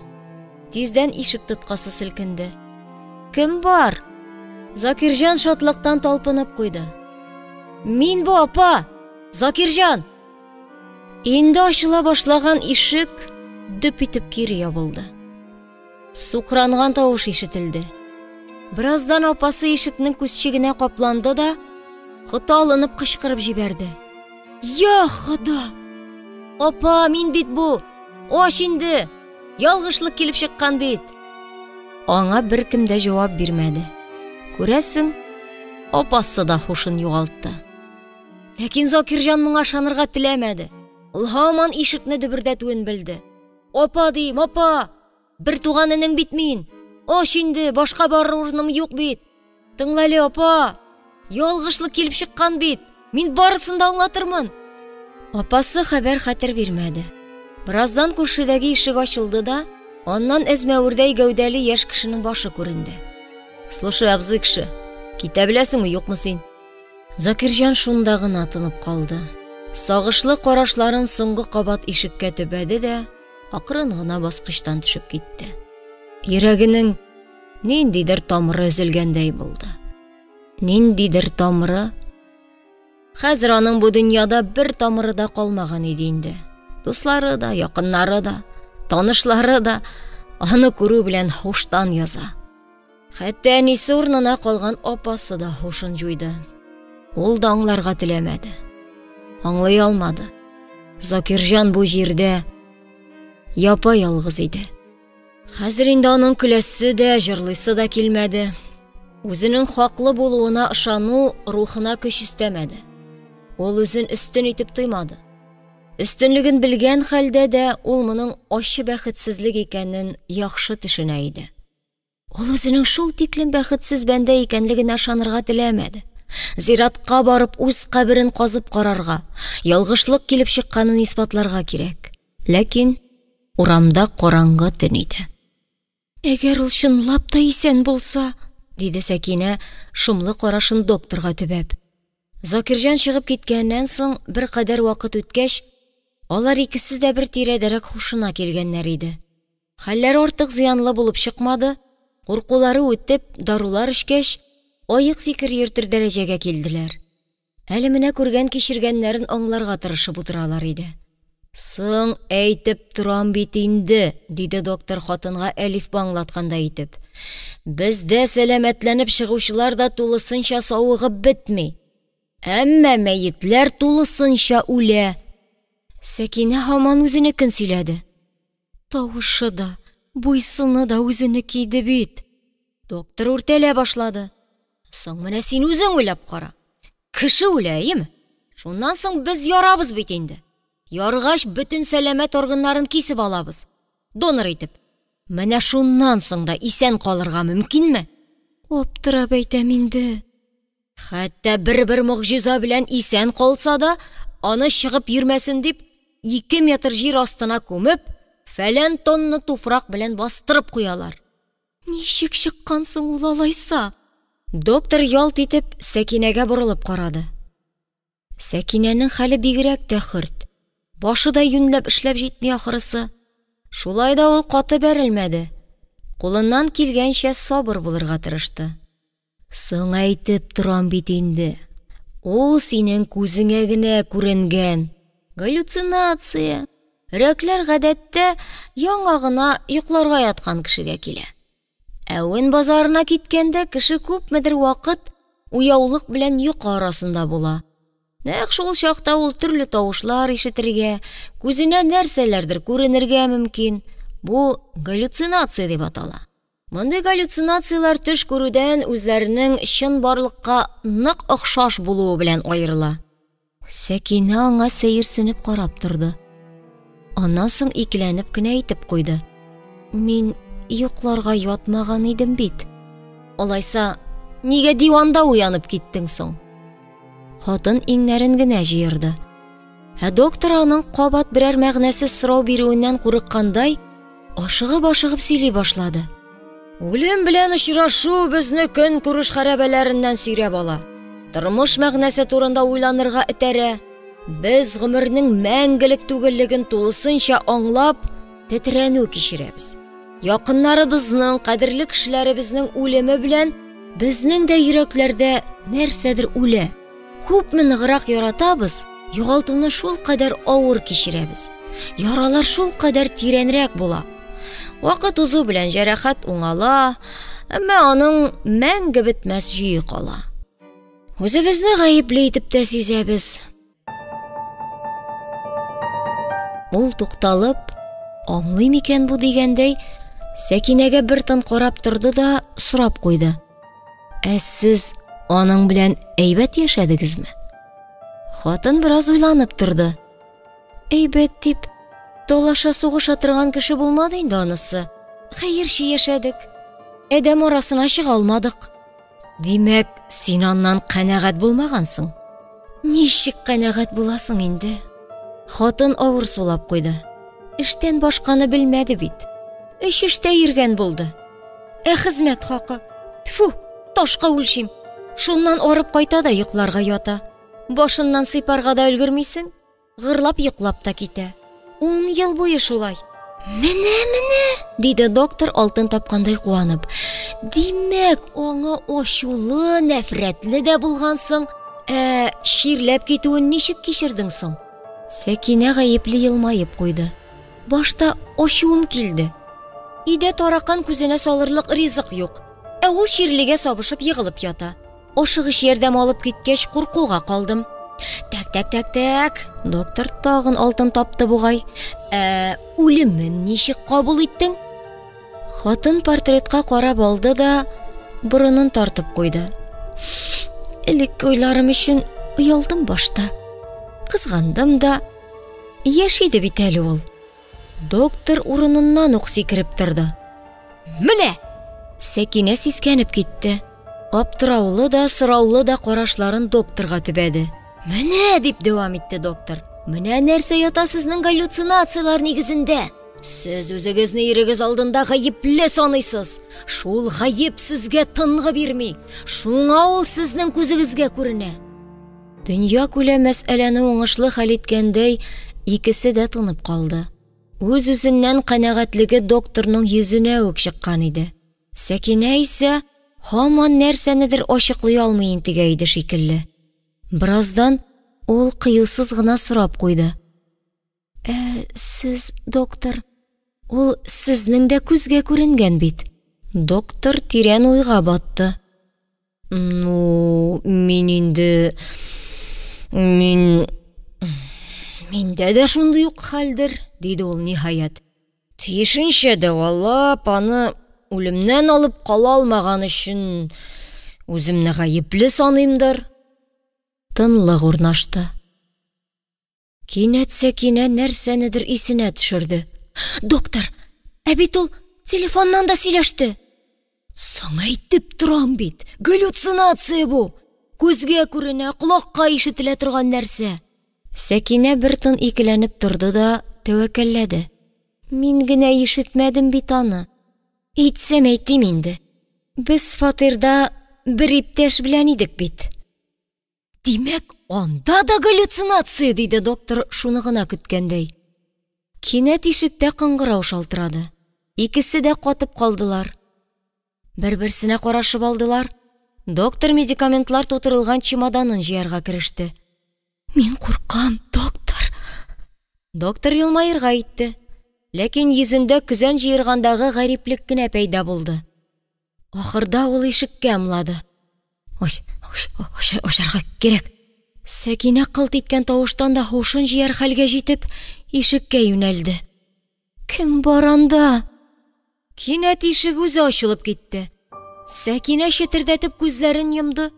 Speaker 1: Тиздән ишек тоткасы селкенде. Кем бар? Закирҗан шатлыктан талпынып куйды. Мин бу, апа! Закирҗан! Инде ачыла башлаган ишек дөп итеп кире ябылды. Сукранган тавыш ишетелде. Бираздан апасы ишекнең күзчегенә капланды да, кыталынып кычкырып җибәрде. Я Хода! Апа, мин бит бу! Аш инде! Ялгышлык килеп чыккан бит! Аңа беркем дә җавап бирмәде. Күрәсең, апасы да хушын югалтты. Ләкин Закирҗан моңа ышанырга теләмәде. Ул һаман ишекне дөбердәтүен белде. Апа дим, апа! Бер туганының бит мин! Аш инде, башка барыр урыным юк бит! Тыңла әле, апа! Ялгышлык килеп чыккан бит! Мин барысын да аңлатырмын! Апасы хәбәр хәтер бирмәде. Бираздан күршедәге ишек ачылды да, аннан әзмәвердәй гәүдәле яшь кешенең башы күренде. Слушай, абзый кеше, китә беләсеңме, юкмы син? Закирҗан шунда гына тынып калды. Сагышлы карашларын соңгы кабат ишеккә төбәде дә, акрын гына баскычтан төшеп китте. Йөрәгенең ниндидер тамыры өзелгәндәй булды. Ниндидер тамыры. Хәзер аның бу дөньяда бер тамыры да калмаган иде инде. Дуслары да, якыннары да, танышлары да аны күрү белән хуштан яза. Хәтта әнисе урынына калган апасы да хушын җуйды. Ул да аңларга теләмәде. Аңлый алмады. Закирҗан бу җирдә япа-ялгыз иде. Хәзер инде аның көләсе дә, җырлыйсы да килмәде. Үзенең хаклы булуына ышану рухына көч өстәмәде. Ул үзен өстен итеп тоймады. Өстенлеген белгән хәлдә дә ул моның ачы бәхетсезлек икәнен яхшы төшенә иде. Ул үзенең шул тиклем бәхетсез бәндә икәнлегенә ышанырга теләмәде. Зиратка барып үз каберен казып карарга, ялгышлык килеп чыкканын исбатларга кирәк. Ләкин урамда караңгы төн иде. Әгәр ул чынлап та исән булса, диде Сәкинә шомлы карашын докторга төбәп. Закирҗан чыгып киткәннән соң бер кадәр вакыт үткәч, алар икесе дә бер тирәдәрәк хушына килгәннәр иде. Хәлләр артык зыянлы булып чыкмады. Куркулары үтеп, дарулар эшкәч, айык фикер йөртер дәрәҗәгә килделәр. Әле менә күргән кичергәннәрен аңларга тырышып утыралар иде. Соң әйтеп торам бит инде, диде доктор хатынга әлиф аңлатканда итеп. Бездә сәламәтләнеп чыгучылар да тулысынча савыгып бетми. Әмма мәетләр тулысынча үлә. Сәкинә һаман үзенекен сөйләде. Тавышы да, буйсыны да үзенеке иде бит. Доктор үртәлә башлады. Соң менә син үзең уйлап кара. Кеше үләйме? Шуннан соң без ярабыз бит инде. Яргач бөтен сәламәт органнарын кисеп алабыз. Донор итеп. Менә шуннан соң да исән калырга мөмкинме? Аптырап әйтәм инде. Хәтта бер мөгъҗиза белән исән калса да, аны чыгып йөрмәсен дип, 2 метр җир астына күмеп, фәлән тонны туфрак белән бастырып куялар. Ничек чыккансың ул алайса? Доктор ялт итеп Сәкинәгә борылып карады. Сәкинәнең хәле бигрәк тә хөрт. Башы да юньләп эшләп җитми ахырысы. Шулай да ул каты бәрелмәде. Кулыннан килгәнчә сабыр булырга тырышты. Соң әйтеп торам бит инде. Ул синең күзеңә генә күренгән. Галлюцинация. Рәкләр гадәттә яңа гына йокларга яткан кешегә килә. Әвен базарына киткәндә кеше күпмедер вакыт уяулык белән йокы арасында була. Нәкъ шул чакта ул төрле тавышлар ишетергә, күзенә нәрсәләрдер күренергә мөмкин. Бу галлюцинация дип атала. Мондый галлюцинациялар төш күрүдән үзләренең чын барлыкка нык охшаш булуы белән аерыла. Сәкинә аңа сәерсенеп карап торды. Аннан соң икеләнеп кенә әйтеп куйды. Мин йокларга ятмаган идем бит. Алайса, нигә диванда уянып киттең соң? Хатын иңнәрен генә җыерды. Доктор аның кабат берәр мәгънәсез сорау бирүеннән курыккандай, ашыгып сөйли башлады. Үлем белән очрашу безне көн күреш хәрабәләреннән сөйрәп ала. Тормыш мәгънәсе турында уйланырга этәрә. Без гомернең мәңгелек түгеллеген тулысынча аңлап, тетрәнү кичерәбез. Якыннарыбызның, кадерле кешеләребезнең үлеме белән безнең дә йөрәкләрдә нәрсәдер үлә. Күпме ныграк яратабыз, югалтуны шул кадәр авыр кичерәбез. Яралар шул кадәр тирәнрәк була. Вакыт узу белән җәрәхәт уңала, әмма аның мәңге бетмәс җые кала. Үзебезне гаепле итеп тә сизәбез. Ул тукталып, аңлый микән бу дигәндәй, Сәкинәгә бер тын карап торды да сорап куйды. Сез аның белән әйбәт яшәдегезме? Хатын бераз уйланып торды. Әйбәт дип, талаша сугыша торган кеше булмады инде анысы. Хәерче яшәдек. Әдәм арасына чыга алмадык. Димәк, син аннан канәгать булмагансың. Ничек канәгать буласың инде? Хатын авыр сулап куйды. Эштән башканы белмәде бит. Эштә йөргән булды. Хезмәт хакы. Тфу, ташка үлчим. Шуннан арып кайта да йокларга ята. Башыннан сыйпарга да өлгермисең, гырлап йоклап та китә. 10 ел буе шулай. Менә, диде доктор алтын тапкандай куанып. Димәк, аңа ачулы, нәфрәтле дә булгансың. Ширләп китүен ничек кичердең соң? Сәкинә гаепле елмаеп куйды. Башта ачуым килде. Өйдә таракан күзенә салырлык ризык юк. Ул ширлегә сабышып егылып ята. Ашыгыч ярдәм алып киткәч куркуга калдым. Так. Доктор тагын алтын тапты бугай. Үлемен ничек кабул иттең? Хатын портретка карап алды да борынын тартып куйды. Элек уйларым өчен уялдым башта. Кызгандым да, яшиде бит әле ул. Доктор урыныннан ук сикереп торды. Менә! Сәкинә сискәнеп китте. Аптыраулы да, сораулы да карашларын докторга төбәде. Менә, дип дәвам итте доктор. Менә нәрсә ята сезнең галлюцинациялар нигезендә. Сез үзегезне ирегез алдында гаепле саныйсыз. Шул гаеп сезгә тынгы бирми. Шуңа ул сезнең күзегезгә күренә. Дөнья күләм мәсьәләне уңышлы хәл иткәндәй, икесе дә тынып калды. Үз-үзеннән канәгатьлеге докторның йөзенә үк чыккан иде. Сәкинә исә һаман нәрсәнедер ачыклый алмый интегә иде шикелле. Бераздан ул кыюсыз гына сорап куйды. Сез, доктор, ул сезнең дә күзгә күренгән бит. Доктор тирән уйга батты. Миндә дә шундый ук хәлдер, диде ул ниһаят. Тиешенчә дәвалап, аны үлемнән алып кала алмаган өчен үземне гаепле саныймдыр. Тынлык урнашты. Кинәт Сәкинә нәрсәнедер исенә төшерде. Доктор, бит ул телефоннан да сөйләште. Саңа әйтеп торам бит, галлюцинация бу. Күзгә күренә, колакка ишетелә торган нәрсә. Сәкинә бер тын икеләнеп торды да тәвәккәлләде. Мин генә ишетмәдем бит аны. Әйтсәм әйтим инде. Без фатирда бер иптәш белән идек бит. Димәк, анда да галлюцинация, диде доктор шуны гына көткәндәй. Кинәт ишектә кыңгырау шалтырады. Икесе дә катып калдылар. Бер-берсенә карашып алдылар. Доктор медикаментлар тутырылган чемоданын җыярга кереште. Мин куркам, доктор. Доктор елмаерга итте. Ләкин йөзендә көзән җыергандагы гариплек кенә пәйда булды. Ахырда ул ишеккә ымлады. Ошарга керек. Сәкинә кылт иткән тавыштан да һушын җыяр хәлгә җитеп, ишеккә юнәлде. Кем бар анда? Кинәт ишек үзе ачылып китте. Сәкинә шетирдәтеп күзләрен йомды.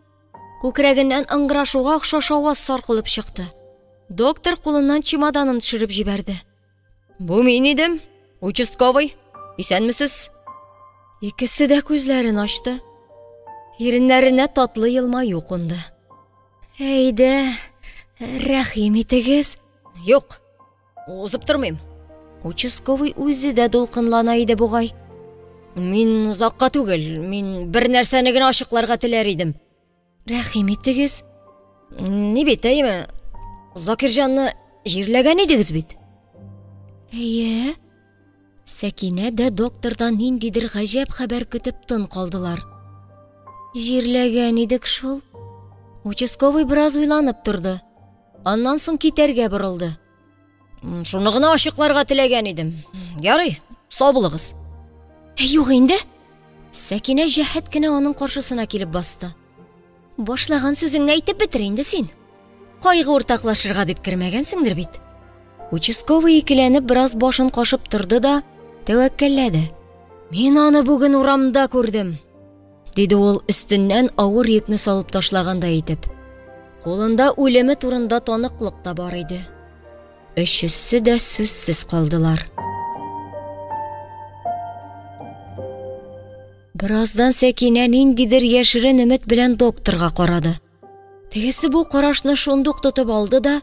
Speaker 1: Күкрәгеннән ыңгырашуга охшаш аваз саркылып чыкты. Доктор кулыннан чемоданын төшереп җибәрде. Бу мин идем, участковый. Исәнмесез? Икесе дә күзләрен ачты. Иреннәренә татлы елмаю кунды. Әйдә, рәхим итегез. Юк, узып тормыйм. Участковый үзе дә дулкынлана иде бугай. Мин озакка түгел, мин бер нәрсәне генә ачыкларга теләр идем. Рәхим итегез. Ни бит, әйме? Закирҗанны җирләгән идегез бит. Әйе. Сәкинә дә доктордан ниндидер гаҗәп хәбәр көтеп тын калдылар. Җирләгән идек шул. Участковый бераз уйланып торды. Аннан соң китәргә борылды. Шуны гына ачыкларга теләгән идем. Ярый, саубулыгыз. Юк инде. Сәкинә җәһәт кенә аның каршысына килеп басты. Башлаган сүзеңне әйтеп бетер инде син. Кайгы уртаклашырга дип кермәгәнсеңдер бит. Участковый икеләнеп бераз башын кашып торды да тәвәккәлләде. Мин аны бүген урамда күрдем, диде ул өстеннән авыр йөкне салып ташлагандай итеп. Кулында үлеме турында таныклык та бар иде. Өчесе дә сүзсез калдылар. Бираздан Сәкинә ниндидер яшерен өмет белән докторга карады. Тегесе бу карашны шундук тотып алды да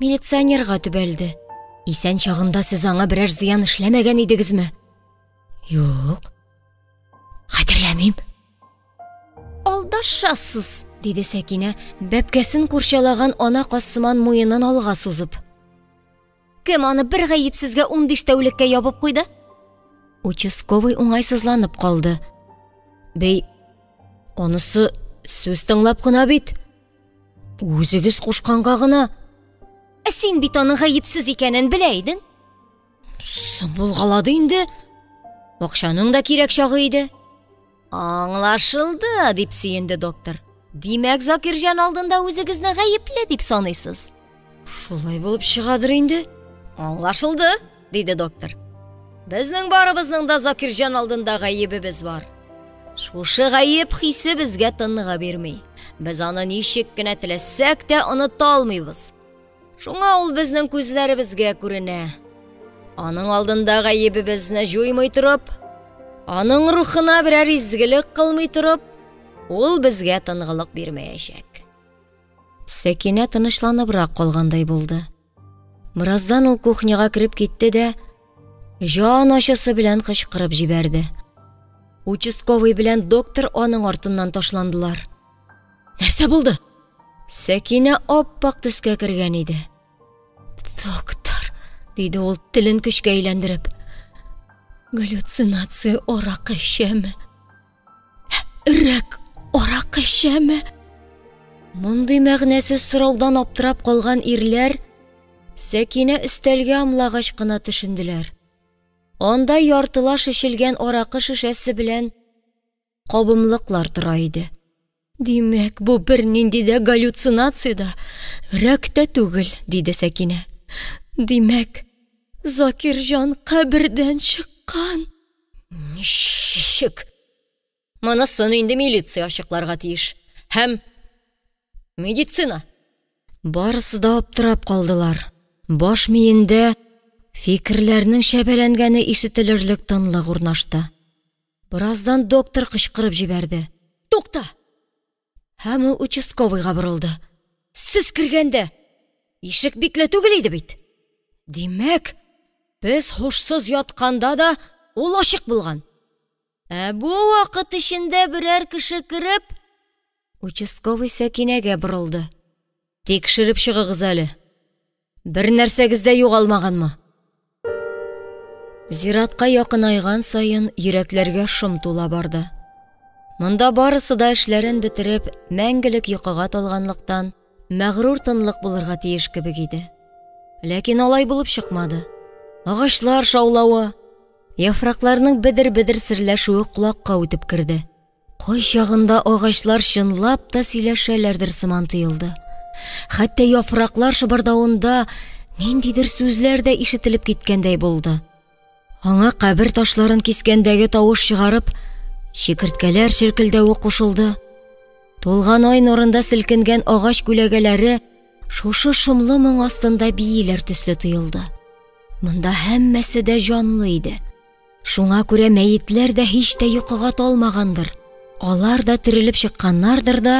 Speaker 1: милиционерга төбәлде. Исән чагында сез аңа берәр зыян эшләмәгән идегезме? Юк. Хәтерләмим. Алдашасыз, диде Сәкинә, бәпкәсен курчалаган ана касыман муенын алга сузып. Кем аны бер гаепсезгә 15 тәүлеккә ябып куйды? Участковый уңайсызланып калды. Бей, анысы сүз тыңлап кына бит. Үзегез кушканга гына. Син бит аның гаепсез икәнен белә идең. Соң булгалады инде. Акчаның да кирәк чагы иде. Аңлашылды, дип сөенде доктор. Димәк, Закирҗан алдында үзегезне гаепле дип саныйсыз. Шулай булып чыгадыр инде. Аңлашылды, диде доктор. Безнең барыбызның да Закирҗан алдында гаебебез бар. Шушы гаеп хисе безгә тыныга бирмей. Без аны ничек кенә теләсәк тә оныта алмыйбыз. Шуңа ул безнең күзләребезгә күренә. Аның алдында гаебебезне җуймый торып, аның рухына берәр изгелек кылмый торып, ул безгә тыныгылык бирмәячәк. Сәкинә тынычланыбрак калгандай булды. Бираздан ул кухняга кирип китте дә җан ачысы белән кычкырып җибәрде. Участковый белән доктор аның артыннан ташландылар. Нәрсә булды? Сәкинә аппак төскә кергән иде. Доктор, диде ул телен көчкә әйләндереп. Галлюцинация аракы эчәме? Рәк аракы эчәме? Мондый мәгънәсез сораудан аптырап калган ирләр Сәкинә өстәлгә амлагач кына төшенделәр. Анда яртылаш эчелгән аракы шешәсе белән кабымлыклар тора иде. Димәк, бу бер нинди дә галлюцинация да, рәктә түгел, диде Сәкинә. Димәк, Закирҗан кабердән чыккан. Ничек? Монысын инде милиция ачыкларга тиеш. Һәм медицина. Барысы да аптырап калдылар. Баш миендә фикерләрнең шәбәләнгәне ишетелерлек тынлык урнашты. Бираздан доктор кычкырып җибәрде. Тукта! Һәм ул участковыйга борылды. Сез кергәндә ишек бикле түгел иде бит. Димәк, без һушсыз ятканда да ул ачык булган. Бу вакыт эчендә берәр кеше кереп, участковый Сәкинәгә борылды. Тикшереп чыгыгыз әле. Бер нәрсәгез дә югалмаганмы? Зиратка якынайган сайын йөрәкләргә шом тула барды. Монда барысы да эшләрен бетереп, мәңгелек йокыга талганлыктан, мәгърур тынлык булырга тиеш кебек иде. Ләкин алай булып чыкмады. Агачлар шаулавы, яфракларның бедер-бедер серләшүе кулакка үтеп кирде. Кай чагында агачлар чынлап та сөйләшәләрдер сыман тоелды. Хәтта яфраклар шыбырдавында ниндидер сүзләр дә ишетелеп киткәндәй булды. Аңа кабер ташларын кискәндәге тавыш чыгарып, шикерткәләр ширкелдәве кушылды. Тулган ай нурында селкенгән агач күләгәләре шушы шомлы моң астында биеләр төсле тоелды. Монда һәммәсе дә җанлы иде. Шуңа күрә мәетләр дә һич тә йокыга талмагандыр. Алар да терелеп чыкканнардыр да,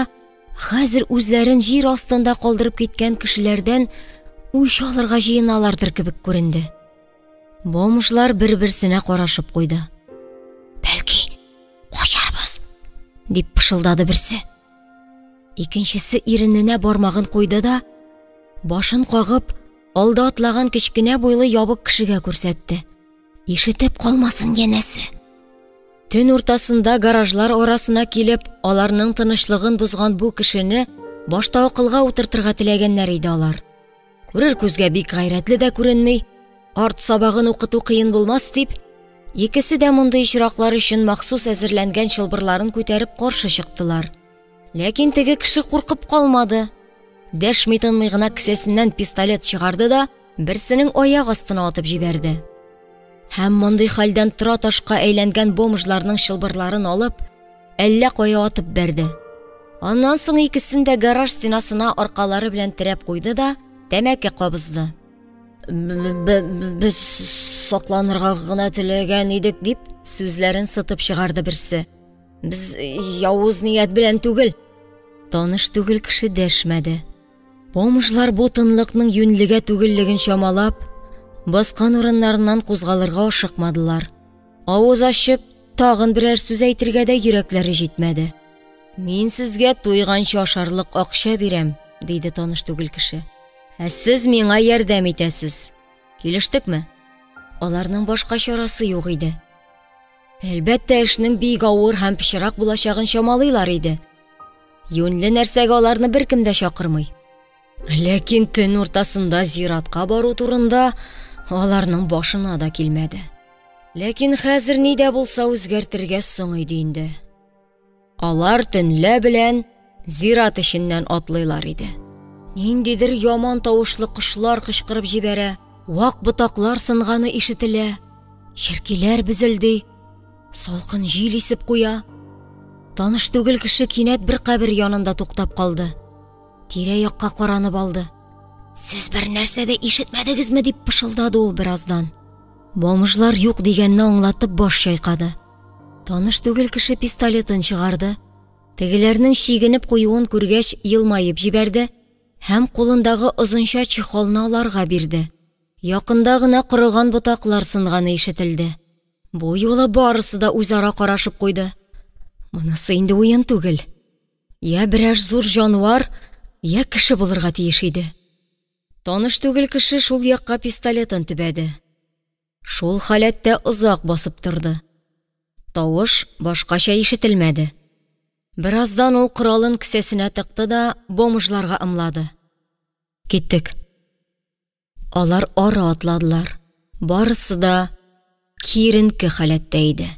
Speaker 1: хәзер үзләрен җир астында калдырып киткән кешеләрдән үч алырга җыеналардыр кебек күренде. Бомжлар бер-берсенә карашып куйды. Бәлки, качарбыз, дип пышылдады берсе. Икенчесе ирененә бармагын куйды да, башын кагып, алда атлаган кечкенә буйлы ябык кешегә күрсәтте. Ишетеп калмасын янәсе. Төн уртасында гаражлар арасына килеп, аларның тынычлыгын бузган бу кешене башта акылга утыртырга теләгәннәр иде алар. Күрер күзгә бик гайрәтле дә күренми, арт сабагын укыту кыен булмас дип, икесе дә мондый очраклар өчен махсус әзерләнгән чылбырларын күтәреп каршы чыктылар. Ләкин теге кеше куркып калмады. Дәшми-тынмый гына кесәсеннән пистолет чыгарды да, берсенең аяк астына атып җибәрде. Һәм мондый хәлдән тора ташка әйләнгән бомжларның чылбырларын алып, әллә кая атып бәрде. Аннан соң икесен дә гараж стенасына аркалары белән терәп куйды да, тәмәке кабызды. Без сакланырга гына теләгән идек дип, сүзләрен сытып чыгарды берсе. Без явыз ният белән түгел. Таныш түгел кеше дәшмәде. Бомжлар бу тынлыкның юньлегә түгеллеген чамалап, баскан урыннарыннан кузгалырга ашыкмадылар. Авыз ачып, тагын берәр сүз әйтергә дә йөрәкләре җитмәде. Мин сезгә туйганча ашарлык акча бирәм, диде таныш түгел кеше. Сез миңа ярдәм итәсез. Килештекме? Аларның башка чарасы юк иде. Әлбәттә, эшнең бик авыр һәм пычрак булачагын чамалыйлар иде. Юньле нәрсәгә аларны беркем дә чакырмый. Ләкин төн уртасында зиратка бару турында аларның башына да килмәде. Ләкин хәзер ни дә булса үзгәртергә соң иде инде. Алар төнлә белән зират эченнән атлыйлар иде. Ниндидер яман тавышлы кошлар кычкырып җибәрә, вак ботаклар сынганы ишетелә, черкиләр безелди, салкын җил исеп куя. Таныш түгел кеше кинәт бер кабер янында туктап калды. Тирә-якка каранып алды. Сез бер нәрсә дә ишетмәдегезме дип пышылдады ул бераздан. Бомжлар юк дигәнне аңлатып баш чайкады. Таныш түгел кеше пистолетын чыгарды. Тегеләрнең чигенеп куюын күргәч елмаеп җибәрде һәм кулындагы озынча чехолны аларга бирде. Якында гына кырыган ботаклар сынганы ишетелде. Бу юлы барысы да үзара карашып куйды. Монысы инде уен түгел. Я берәр зур җанвар, я кеше булырга тиеш иде. Таныш түгел кеше шул якка пистолетын төбәде. Шул халәттә озак басып торды. Тавыш башкача ишетелмәде. Бераздан ул коралын кесәсенә тыкты да бомжларга ымлады. Киттек. Алар ары атладылар. Барысы да киеренке халәттә иде.